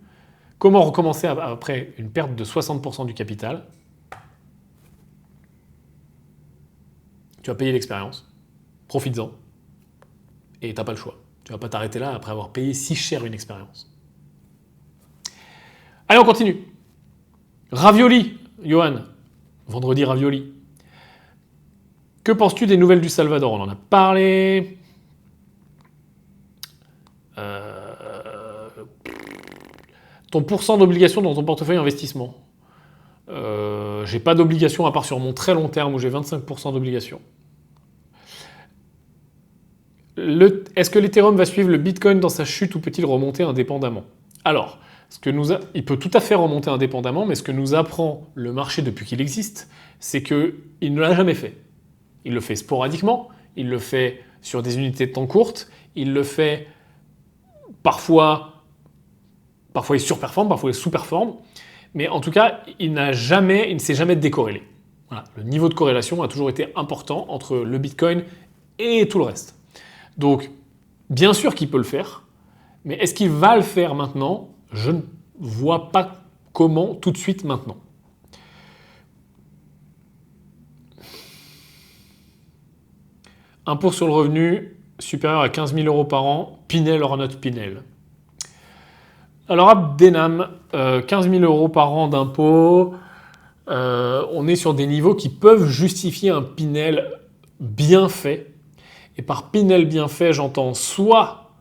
comment recommencer après une perte de 60% du capital? Tu vas payer l'expérience, profites-en, et t'as pas le choix. Tu vas pas t'arrêter là après avoir payé si cher une expérience. Allez, on continue. Ravioli, Johan. Vendredi ravioli. Que penses-tu des nouvelles du Salvador? On en a parlé. Ton pourcent d'obligation dans ton portefeuille investissement. J'ai pas d'obligation à part sur mon très long terme où j'ai 25% d'obligation. Est-ce que l'Ethereum va suivre le Bitcoin dans sa chute ou peut-il remonter indépendamment? Alors, il peut tout à fait remonter indépendamment, mais ce que nous apprend le marché depuis qu'il existe, c'est qu'il ne l'a jamais fait. Il le fait sporadiquement, il le fait sur des unités de temps courtes, il le fait parfois Parfois il surperforme, parfois il sous-performe, mais en tout cas, il ne s'est jamais décorrélé. Voilà. Le niveau de corrélation a toujours été important entre le Bitcoin et tout le reste. Donc, bien sûr qu'il peut le faire, mais est-ce qu'il va le faire maintenant? Je ne vois pas comment tout de suite maintenant. Impôt sur le revenu supérieur à 15 000 € par an, Pinel or not Pinel. Alors Abdenam, 15 000 € par an d'impôt, on est sur des niveaux qui peuvent justifier un Pinel bien fait. Et par Pinel bien fait, j'entends soit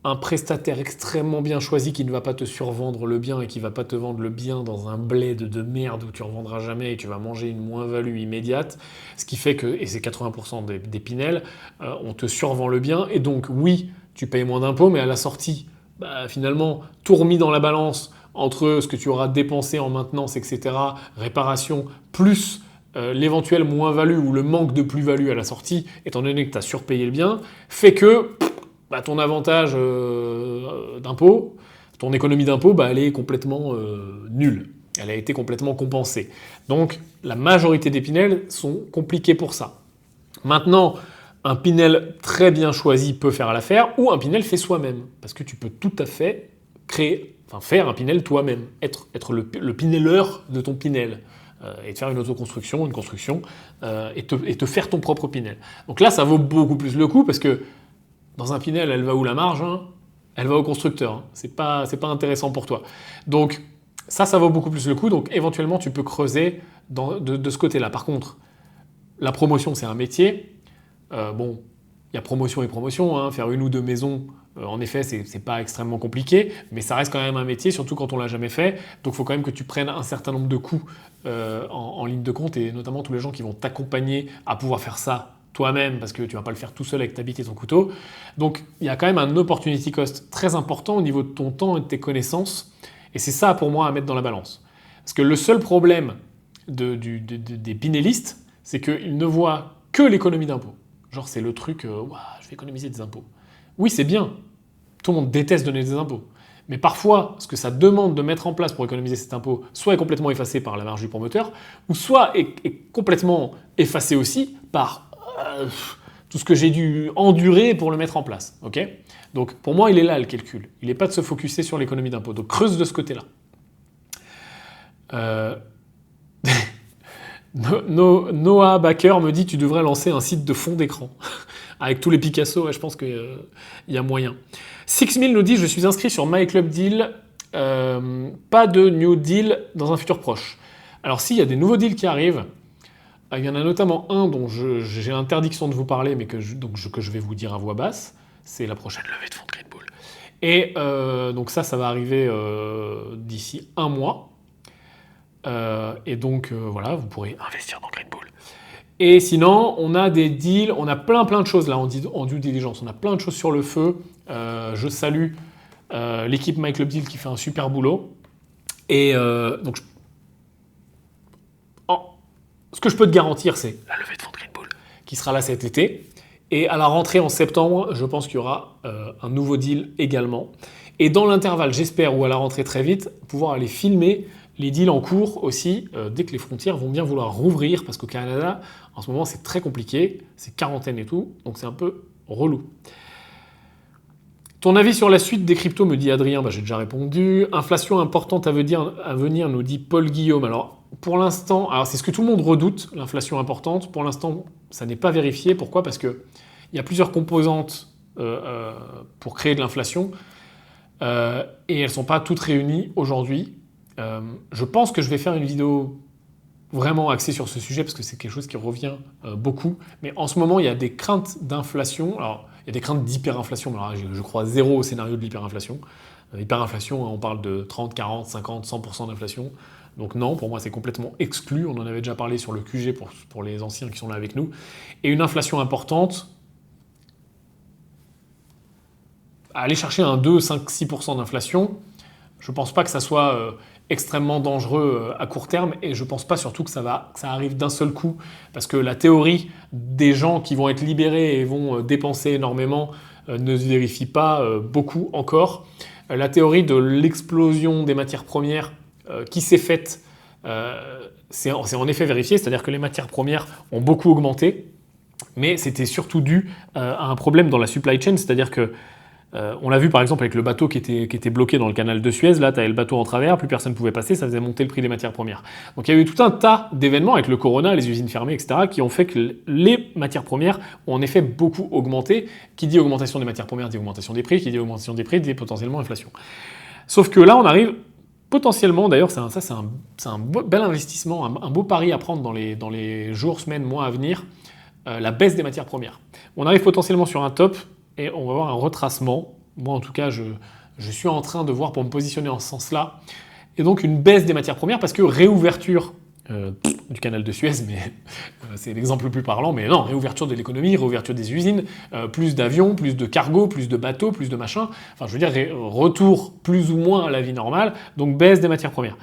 un prestataire extrêmement bien choisi qui ne va pas te survendre le bien et qui ne va pas te vendre le bien dans un bled de merde où tu ne revendras jamais et tu vas manger une moins-value immédiate, ce qui fait que, et c'est 80% des Pinel, on te survend le bien et donc oui, tu payes moins d'impôts, mais à la sortie, finalement, tout remis dans la balance entre ce que tu auras dépensé en maintenance, etc., réparation, plus l'éventuelle moins-value ou le manque de plus-value à la sortie, étant donné que tu as surpayé le bien, fait que ton avantage d'impôt, ton économie d'impôt, elle est complètement nulle. Elle a été complètement compensée. Donc, la majorité des Pinel sont compliqués pour ça. Maintenant, un Pinel très bien choisi peut faire l'affaire, ou un Pinel fait soi-même. Parce que tu peux tout à fait faire un Pinel toi-même. Être le Pineleur de ton Pinel. Et de faire une autoconstruction, une construction, et te faire ton propre Pinel. Donc là, ça vaut beaucoup plus le coup, parce que dans un Pinel, elle va où la marge? Elle va au constructeur. C'est pas intéressant pour toi. Donc ça vaut beaucoup plus le coup. Donc éventuellement, tu peux creuser de ce côté-là. Par contre, la promotion, c'est un métier. Il y a promotion et promotion. Faire une ou deux maisons, en effet, c'est pas extrêmement compliqué, mais ça reste quand même un métier, surtout quand on l'a jamais fait. Donc il faut quand même que tu prennes un certain nombre de coûts en ligne de compte, et notamment tous les gens qui vont t'accompagner à pouvoir faire ça toi-même, parce que tu ne vas pas le faire tout seul avec ta bite et ton couteau. Donc il y a quand même un opportunity cost très important au niveau de ton temps et de tes connaissances, et c'est ça pour moi à mettre dans la balance. Parce que le seul problème des pinélistes, c'est qu'ils ne voient que l'économie d'impôt. Genre c'est le truc, je vais économiser des impôts. Oui, c'est bien, tout le monde déteste donner des impôts. Mais parfois, ce que ça demande de mettre en place pour économiser cet impôt, soit est complètement effacé par la marge du promoteur, ou soit est complètement effacé aussi par tout ce que j'ai dû endurer pour le mettre en place. Okay, donc pour moi, il est là le calcul. Il n'est pas de se focuser sur l'économie d'impôt. Donc creuse de ce côté-là. Noah Baker me dit tu devrais lancer un site de fond d'écran. Avec tous les Picasso, je pense qu'il y a moyen. 6000 nous dit je suis inscrit sur MyClubDeal. Pas de new deal dans un futur proche. Alors s'il y a des nouveaux deals qui arrivent, il y en a notamment un dont j'ai l'interdiction de vous parler, mais que je vais vous dire à voix basse. C'est la prochaine levée de fonds de Green Bull. Et donc ça va arriver d'ici 1 mois. Et donc voilà, vous pourrez investir dans Green Bull. Et sinon, on a des deals, on a plein de choses là en due diligence. On a plein de choses sur le feu. Je salue l'équipe MyClubDeal qui fait un super boulot. Et donc, ce que je peux te garantir, c'est la levée de fonds de Green Bull qui sera là cet été. Et à la rentrée en septembre, je pense qu'il y aura un nouveau deal également. Et dans l'intervalle, j'espère, ou à la rentrée très vite, pouvoir aller filmer les deals en cours aussi, dès que les frontières vont bien vouloir rouvrir, parce qu'au Canada, en ce moment, c'est très compliqué, c'est quarantaine et tout, donc c'est un peu relou. Ton avis sur la suite des cryptos, me dit Adrien, j'ai déjà répondu. Inflation importante à venir, nous dit Paul Guillaume. Alors, pour l'instant, c'est ce que tout le monde redoute, l'inflation importante. Pour l'instant, ça n'est pas vérifié. Pourquoi ? Parce qu'il y a plusieurs composantes pour créer de l'inflation, et elles ne sont pas toutes réunies aujourd'hui. Je pense que je vais faire une vidéo vraiment axée sur ce sujet parce que c'est quelque chose qui revient beaucoup. Mais en ce moment, il y a des craintes d'inflation. Alors, il y a des craintes d'hyperinflation, mais alors, je crois zéro au scénario de l'hyperinflation. Hyperinflation, on parle de 30, 40, 50, 100% d'inflation. Donc non, pour moi, c'est complètement exclu. On en avait déjà parlé sur le QG pour les anciens qui sont là avec nous. Et une inflation importante, aller chercher un 2, 5, 6% d'inflation, je ne pense pas que ça soit extrêmement dangereux à court terme, et je ne pense pas surtout que ça arrive d'un seul coup, parce que la théorie des gens qui vont être libérés et vont dépenser énormément ne se vérifie pas beaucoup encore. la théorie de l'explosion des matières premières qui s'est faite, c'est en effet vérifié, c'est-à-dire que les matières premières ont beaucoup augmenté, mais c'était surtout dû à un problème dans la supply chain, c'est-à-dire que on l'a vu par exemple avec le bateau qui était bloqué dans le canal de Suez, là tu avais le bateau en travers, plus personne ne pouvait passer, ça faisait monter le prix des matières premières. Donc il y a eu tout un tas d'événements avec le corona, les usines fermées, etc., qui ont fait que les matières premières ont en effet beaucoup augmenté. Qui dit augmentation des matières premières dit augmentation des prix, qui dit augmentation des prix dit potentiellement inflation. Sauf que là on arrive potentiellement, d'ailleurs c'est un bel investissement, un beau pari à prendre dans les jours, semaines, mois à venir, la baisse des matières premières. On arrive potentiellement sur un top, et on va voir un retracement. Moi, en tout cas, je suis en train de voir pour me positionner en ce sens-là. Et donc, une baisse des matières premières, parce que réouverture du canal de Suez, mais c'est l'exemple le plus parlant, mais non, réouverture de l'économie, réouverture des usines, plus d'avions, plus de cargos, plus de bateaux, plus de machins. Enfin, je veux dire, retour plus ou moins à la vie normale, donc baisse des matières premières.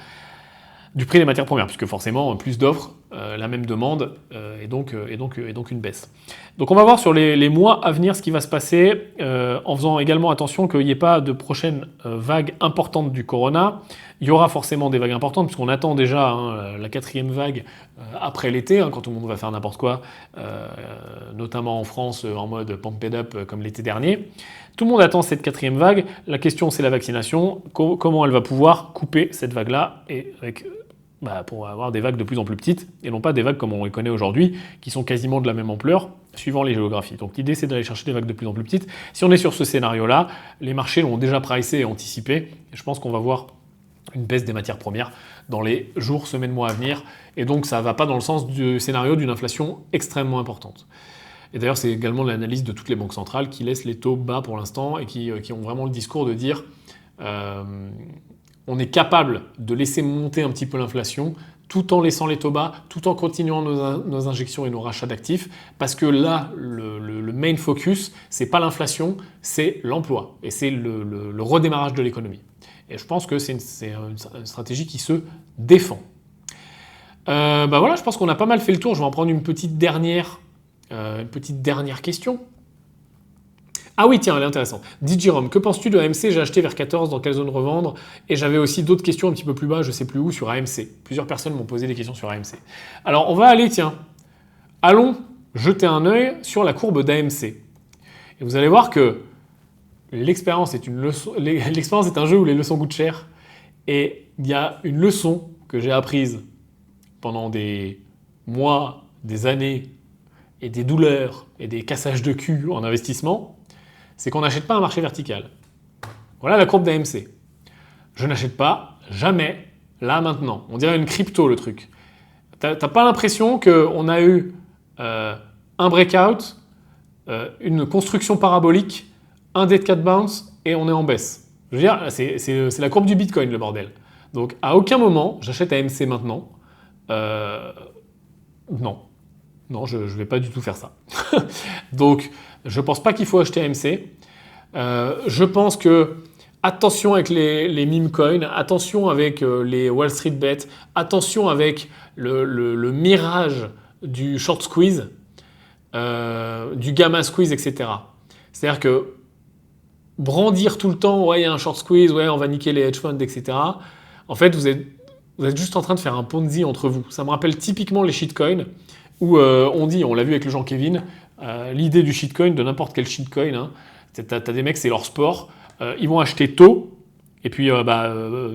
Du prix des matières premières, puisque forcément, plus d'offres, la même demande, et donc une baisse. Donc on va voir sur les mois à venir ce qui va se passer, en faisant également attention qu'il n'y ait pas de prochaines vagues importantes du corona. Il y aura forcément des vagues importantes, puisqu'on attend déjà la 4e vague après l'été, quand tout le monde va faire n'importe quoi, notamment en France, en mode pump it up comme l'été dernier. Tout le monde attend cette 4e vague. La question, c'est la vaccination. Comment elle va pouvoir couper cette vague-là et pour avoir des vagues de plus en plus petites, et non pas des vagues comme on les connaît aujourd'hui, qui sont quasiment de la même ampleur, suivant les géographies. Donc l'idée, c'est d'aller chercher des vagues de plus en plus petites. Si on est sur ce scénario-là, les marchés l'ont déjà pricé et anticipé, et je pense qu'on va voir une baisse des matières premières dans les jours, semaines, mois à venir, et donc ça ne va pas dans le sens du scénario d'une inflation extrêmement importante. Et d'ailleurs, c'est également l'analyse de toutes les banques centrales qui laissent les taux bas pour l'instant, et qui ont vraiment le discours de dire on est capable de laisser monter un petit peu l'inflation tout en laissant les taux bas, tout en continuant nos injections et nos rachats d'actifs, parce que là, le main focus, c'est pas l'inflation, c'est l'emploi, et c'est le redémarrage de l'économie. Et je pense que c'est une stratégie qui se défend. Voilà, je pense qu'on a pas mal fait le tour. Je vais en prendre une petite dernière question. Ah oui, tiens, elle est intéressante. Dit Jérôme, que penses-tu de AMC? J'ai acheté vers 14, dans quelle zone revendre? Et j'avais aussi d'autres questions un petit peu plus bas, je sais plus où, sur AMC. Plusieurs personnes m'ont posé des questions sur AMC. Alors, on va aller, allons jeter un œil sur la courbe d'AMC. Et vous allez voir que l'expérience est un jeu où les leçons coûtent cher. Et il y a une leçon que j'ai apprise pendant des mois, des années, et des douleurs, et des cassages de cul en investissement, c'est qu'on n'achète pas un marché vertical. Voilà la courbe d'AMC. Je n'achète pas, jamais, là, maintenant. On dirait une crypto, le truc. T'as pas l'impression qu'on a eu un breakout, une construction parabolique, un dead cat bounce, et on est en baisse. Je veux dire, c'est la courbe du Bitcoin, le bordel. Donc, à aucun moment, j'achète AMC maintenant. Non. Non, je ne vais pas du tout faire ça. Donc, je ne pense pas qu'il faut acheter AMC. Je pense que, attention avec les meme coins, attention avec les Wall Street bets, attention avec le mirage du short squeeze, du gamma squeeze, etc. C'est-à-dire que brandir tout le temps, ouais, il y a un short squeeze, ouais, on va niquer les hedge funds, etc. En fait, vous êtes juste en train de faire un Ponzi entre vous. Ça me rappelle typiquement les shitcoins, où on l'a vu avec le Jean-Kévin, l'idée du shitcoin, de n'importe quel shitcoin, t'as des mecs, c'est leur sport, ils vont acheter tôt, et puis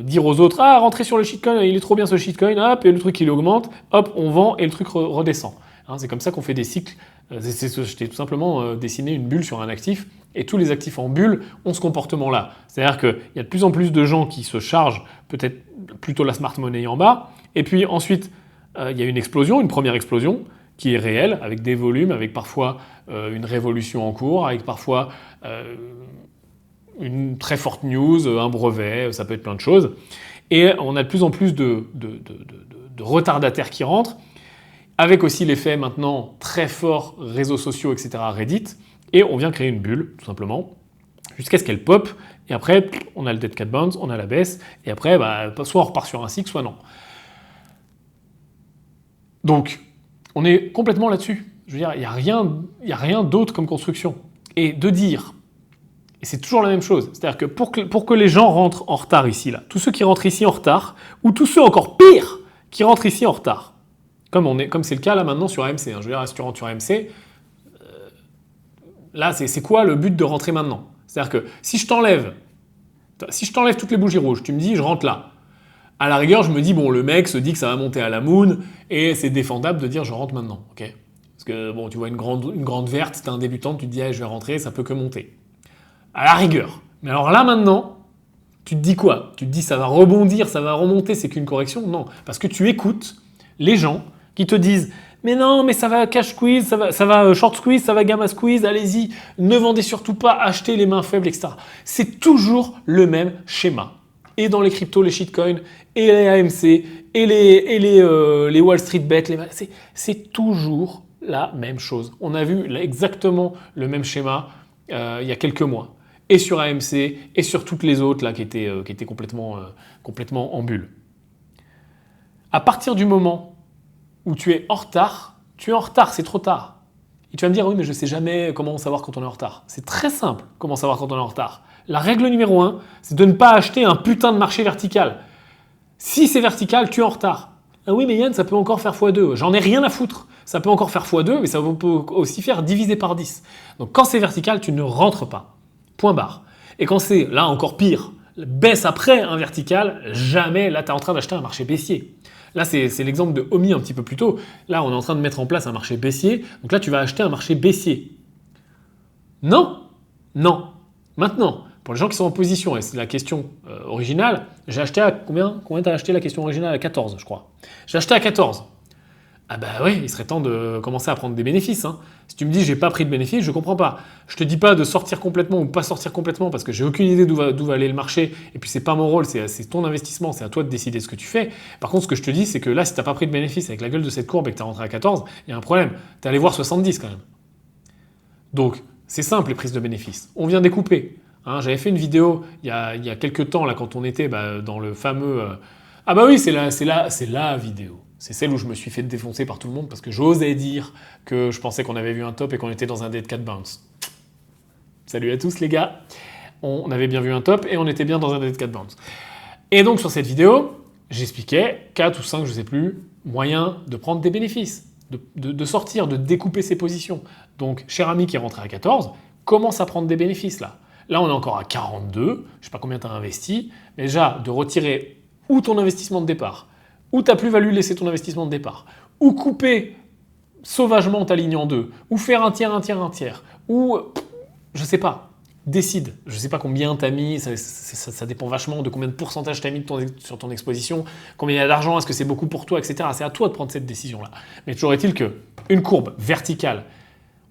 dire aux autres, ah, rentrez sur le shitcoin, il est trop bien ce shitcoin, hop, et le truc il augmente, hop, on vend, et le truc redescend. C'est comme ça qu'on fait des cycles. J'ai tout simplement dessiné une bulle sur un actif, et tous les actifs en bulle ont ce comportement-là. C'est-à-dire qu'il y a de plus en plus de gens qui se chargent, peut-être plutôt la smart money en bas, et puis ensuite, il y a une première explosion, qui est réelle, avec des volumes, avec parfois une révolution en cours, avec parfois une très forte news, un brevet, ça peut être plein de choses. Et on a de plus en plus de retardataires qui rentrent, avec aussi l'effet maintenant très fort réseaux sociaux, etc., Reddit, et on vient créer une bulle, tout simplement, jusqu'à ce qu'elle pop, et après, on a le dead cat bounce, on a la baisse, et après, soit on repart sur un cycle, soit non. Donc, on est complètement là-dessus. Je veux dire, il n'y a rien d'autre comme construction. Et de dire, Et c'est toujours la même chose. C'est-à-dire que pour que les gens rentrent en retard ici, là, tous ceux qui rentrent ici en retard, ou tous ceux encore pires qui rentrent ici en retard, comme c'est le cas là maintenant sur AMC. Je veux dire, si tu rentres sur AMC, là, c'est quoi le but de rentrer maintenant? C'est-à-dire que si je t'enlève toutes les bougies rouges, tu me dis je rentre là. À la rigueur, je me dis bon, le mec se dit que ça va monter à la moon et c'est défendable de dire je rentre maintenant, ok? Parce que bon, tu vois une grande verte, t'es un débutant, tu te dis je vais rentrer, ça peut que monter. À la rigueur. Mais alors là maintenant, tu te dis quoi? Tu te dis ça va rebondir, ça va remonter, c'est qu'une correction? Non, parce que tu écoutes les gens qui te disent mais non, mais ça va cash squeeze, ça va short squeeze, ça va gamma squeeze, allez-y, ne vendez surtout pas, achetez les mains faibles, etc. C'est toujours le même schéma. Et dans les cryptos, les shitcoins, et les AMC, et les Wall Street Bet, c'est toujours la même chose. On a vu exactement le même schéma il y a quelques mois. Et sur AMC, et sur toutes les autres là, qui étaient complètement en bulle. À partir du moment où tu es en retard, c'est trop tard. Et tu vas me dire, oui, mais je ne sais jamais comment savoir quand on est en retard. C'est très simple, comment savoir quand on est en retard. La règle numéro 1, c'est de ne pas acheter un putain de marché vertical. Si c'est vertical, tu es en retard. Ah oui, mais Yann, ça peut encore faire x2. J'en ai rien à foutre. Ça peut encore faire x2, mais ça peut aussi faire diviser par 10. Donc quand c'est vertical, tu ne rentres pas. Point barre. Et quand c'est, là encore pire, baisse après un vertical, jamais, là tu es en train d'acheter un marché baissier. Là, c'est l'exemple de Omi un petit peu plus tôt. Là, on est en train de mettre en place un marché baissier. Donc là, tu vas acheter un marché baissier. Non. Maintenant, pour les gens qui sont en position, et c'est la question originale, j'ai acheté à combien tu as acheté la question originale? À 14, je crois. J'ai acheté à 14. Ah bah oui, il serait temps de commencer à prendre des bénéfices. Si tu me dis j'ai pas pris de bénéfices, je comprends pas. Je te dis pas de sortir complètement ou pas sortir complètement parce que j'ai aucune idée d'où va aller le marché et puis c'est pas mon rôle, c'est ton investissement, c'est à toi de décider ce que tu fais. Par contre, ce que je te dis, c'est que là, si t'as pas pris de bénéfices avec la gueule de cette courbe et que t'es rentré à 14, il y a un problème. T'es allé voir 70 quand même. Donc, c'est simple les prises de bénéfices. On vient découper. J'avais fait une vidéo il y a quelques temps là quand on était dans le fameux. Ah bah oui, c'est la vidéo. C'est celle où je me suis fait défoncer par tout le monde parce que j'osais dire que je pensais qu'on avait vu un top et qu'on était dans un dead cat bounce. Salut à tous les gars. On avait bien vu un top et on était bien dans un dead cat bounce. Et donc sur cette vidéo, j'expliquais 4 ou 5, je sais plus, moyens de prendre des bénéfices, de sortir, de découper ses positions. Donc cher ami qui est rentré à 14, commence à prendre des bénéfices là. Là on est encore à 42, je sais pas combien tu as investi, mais déjà de retirer ou ton investissement de départ, ou ta plus-value laisser ton investissement de départ, ou couper sauvagement ta ligne en deux, ou faire un tiers, ou je sais pas, décide. Je sais pas combien t'as mis, ça dépend vachement de combien de pourcentage t'as mis sur ton exposition, combien il y a d'argent, est-ce que c'est beaucoup pour toi, etc. C'est à toi de prendre cette décision-là. Mais toujours est-il qu'une courbe verticale,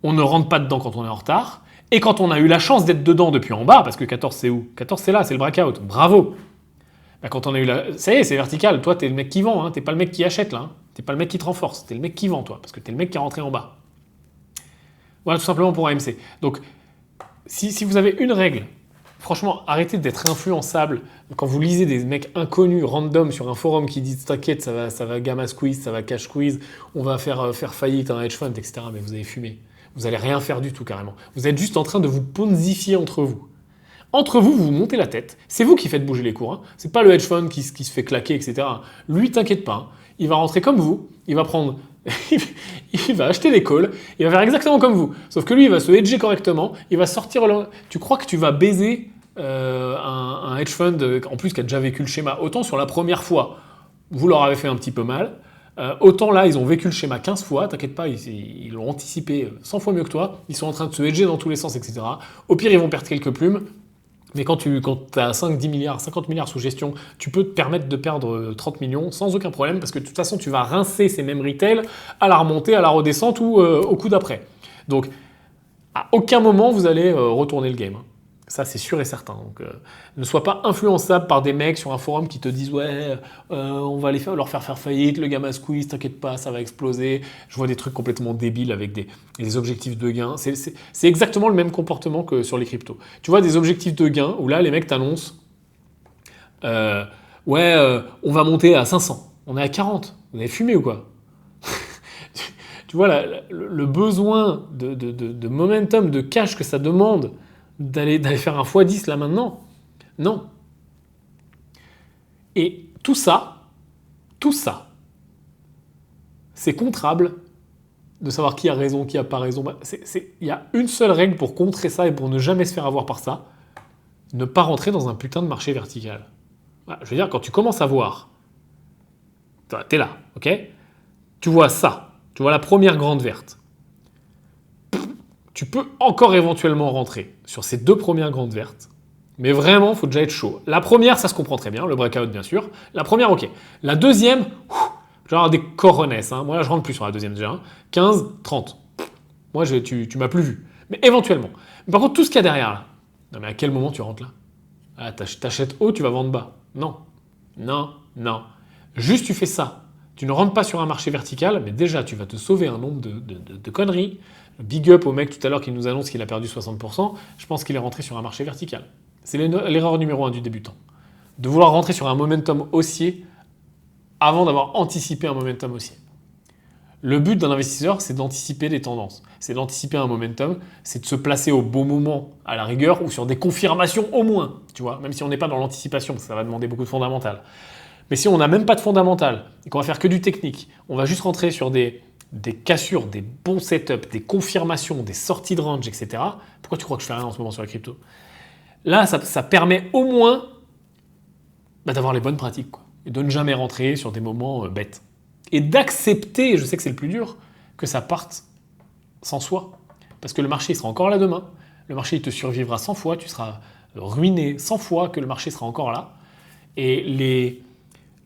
on ne rentre pas dedans quand on est en retard, et quand on a eu la chance d'être dedans depuis en bas, parce que 14 c'est où? 14 c'est là, c'est le breakout, bravo. Quand on a eu ça y est, c'est vertical. Toi, t'es le mec qui vend, t'es pas le mec qui achète là. T'es pas le mec qui te renforce, t'es le mec qui vend, toi, parce que t'es le mec qui est rentré en bas. Voilà, tout simplement pour AMC. Donc, si vous avez une règle, franchement, arrêtez d'être influençable. Quand vous lisez des mecs inconnus, random, sur un forum qui disent t'inquiète, ça va gamma squeeze, ça va cash squeeze, on va faire faillite un hedge fund, etc. Mais vous avez fumé. Vous allez rien faire du tout, carrément. Vous êtes juste en train de vous ponzifier entre vous. Entre vous, vous vous montez la tête. C'est vous qui faites bouger les cours. C'est pas le hedge fund qui se fait claquer, etc. Lui, t'inquiète pas. Il va rentrer comme vous. Il va prendre... il va acheter des calls. Il va faire exactement comme vous. Sauf que lui, il va se hedger correctement. Il va sortir... Tu crois que tu vas baiser un hedge fund, en plus, qui a déjà vécu le schéma. Autant sur la première fois, vous leur avez fait un petit peu mal. Autant là, ils ont vécu le schéma 15 fois. T'inquiète pas, ils l'ont anticipé 100 fois mieux que toi. Ils sont en train de se hedger dans tous les sens, etc. Au pire, ils vont perdre quelques plumes. Mais quand tu as 5, 10 milliards, 50 milliards sous gestion, tu peux te permettre de perdre 30 millions sans aucun problème parce que de toute façon, tu vas rincer ces mêmes retails à la remontée, à la redescente ou au coup d'après. Donc, à aucun moment, vous allez retourner le game. Ça, c'est sûr et certain. Donc, ne sois pas influençable par des mecs sur un forum qui te disent « Ouais, on va leur faire faillite, le gamma squeeze, t'inquiète pas, ça va exploser. » Je vois des trucs complètement débiles avec des objectifs de gain. C'est exactement le même comportement que sur les cryptos. Tu vois des objectifs de gain où là, les mecs t'annoncent « Ouais, on va monter à 500. On est à 40. Vous avez fumé ou quoi ?» Tu vois le besoin de momentum, de cash que ça demande d'aller faire un x10 là maintenant. Non. Et tout ça, c'est contrable de savoir qui a raison, qui a pas raison. Il y a une seule règle pour contrer ça et pour ne jamais se faire avoir par ça. Ne pas rentrer dans un putain de marché vertical. Je veux dire, quand tu commences à voir, t'es là, ok? Tu vois ça, tu vois la première grande verte. Tu peux encore éventuellement rentrer sur ces 2 premières grandes vertes, mais vraiment, il faut déjà être chaud. La première, ça se comprend très bien, le breakout bien sûr. La première, ok. La deuxième, genre des coronets. Hein. Moi, là, je rentre plus sur la deuxième déjà. Hein. 15, 30. Moi, tu m'as plus vu. Mais éventuellement. Mais par contre, tout ce qu'il y a derrière là, non mais à quel moment tu rentres là? Ah, t'achètes haut, tu vas vendre bas. Non. Non. Juste, tu fais ça. Tu ne rentres pas sur un marché vertical, mais déjà, tu vas te sauver un nombre de conneries. Big up au mec tout à l'heure qui nous annonce qu'il a perdu 60%. Je pense qu'il est rentré sur un marché vertical. C'est l'erreur numéro 1 du débutant. De vouloir rentrer sur un momentum haussier avant d'avoir anticipé un momentum haussier. Le but d'un investisseur, c'est d'anticiper les tendances. C'est d'anticiper un momentum, c'est de se placer au bon moment, à la rigueur, ou sur des confirmations au moins. Tu vois, même si on n'est pas dans l'anticipation, parce que ça va demander beaucoup de fondamental. Mais si on n'a même pas de fondamental, et qu'on va faire que du technique, on va juste rentrer sur des cassures, des bons setups, des confirmations, des sorties de range, etc. Pourquoi tu crois que je fais rien en ce moment sur la crypto? Là, ça permet au moins d'avoir les bonnes pratiques, quoi, et de ne jamais rentrer sur des moments bêtes. Et d'accepter, je sais que c'est le plus dur, que ça parte sans soi. Parce que le marché il sera encore là demain, le marché il te survivra 100 fois, tu seras ruiné 100 fois que le marché sera encore là. Et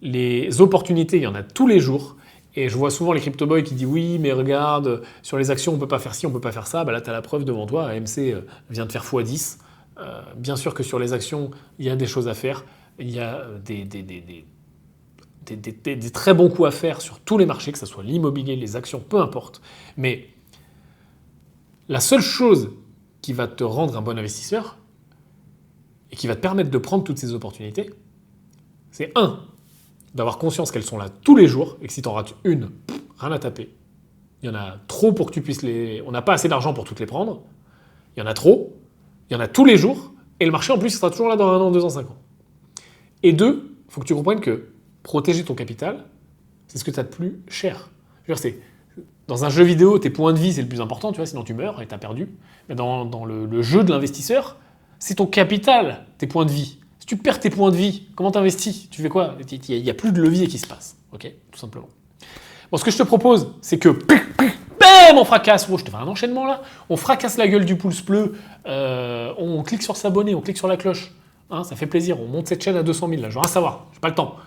les opportunités, il y en a tous les jours. Et je vois souvent les crypto boys qui disent oui, mais regarde, sur les actions on peut pas faire ci, on peut pas faire ça. Bah là tu as la preuve devant toi, AMC vient de faire x10. Bien sûr que sur les actions, il y a des choses à faire. Il y a des très bons coups à faire sur tous les marchés, que ce soit l'immobilier, les actions, peu importe. Mais la seule chose qui va te rendre un bon investisseur et qui va te permettre de prendre toutes ces opportunités, c'est d'avoir conscience qu'elles sont là tous les jours et que si tu en rates une, rien à taper. Il y en a trop pour que tu puisses les... On n'a pas assez d'argent pour toutes les prendre. Il y en a trop. Il y en a tous les jours. Et le marché, en plus, il sera toujours là dans 1 an, 2 ans, 5 ans. Et 2, il faut que tu comprennes que protéger ton capital, c'est ce que tu as de plus cher. Je veux dire, dans un jeu vidéo, tes points de vie, c'est le plus important, tu vois, sinon tu meurs et tu as perdu. Mais dans le jeu de l'investisseur, c'est ton capital, tes points de vie. Si tu perds tes points de vie, comment tu investis? Tu fais quoi? Il n'y a plus de levier qui se passe, ok? Tout simplement. Bon, ce que je te propose, c'est que bam, on fracasse. Oh, je te fais un enchaînement là. On fracasse la gueule du pouce bleu. On clique sur s'abonner, on clique sur la cloche. Hein, ça fait plaisir. On monte cette chaîne à 200 000 là. Je veux rien savoir. J'ai pas le temps.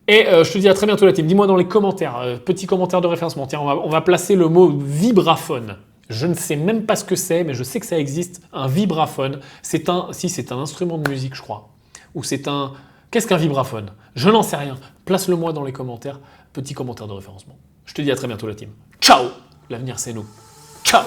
Et je te dis à très bientôt la team. Dis-moi dans les commentaires, petit commentaire de référencement. Tiens, on va placer le mot vibraphone. Je ne sais même pas ce que c'est, mais je sais que ça existe. Un vibraphone. C'est un instrument de musique, je crois. Ou c'est un... Qu'est-ce qu'un vibraphone? Je n'en sais rien. Place-le-moi dans les commentaires. Petit commentaire de référencement. Je te dis à très bientôt la team. Ciao! L'avenir c'est nous. Ciao!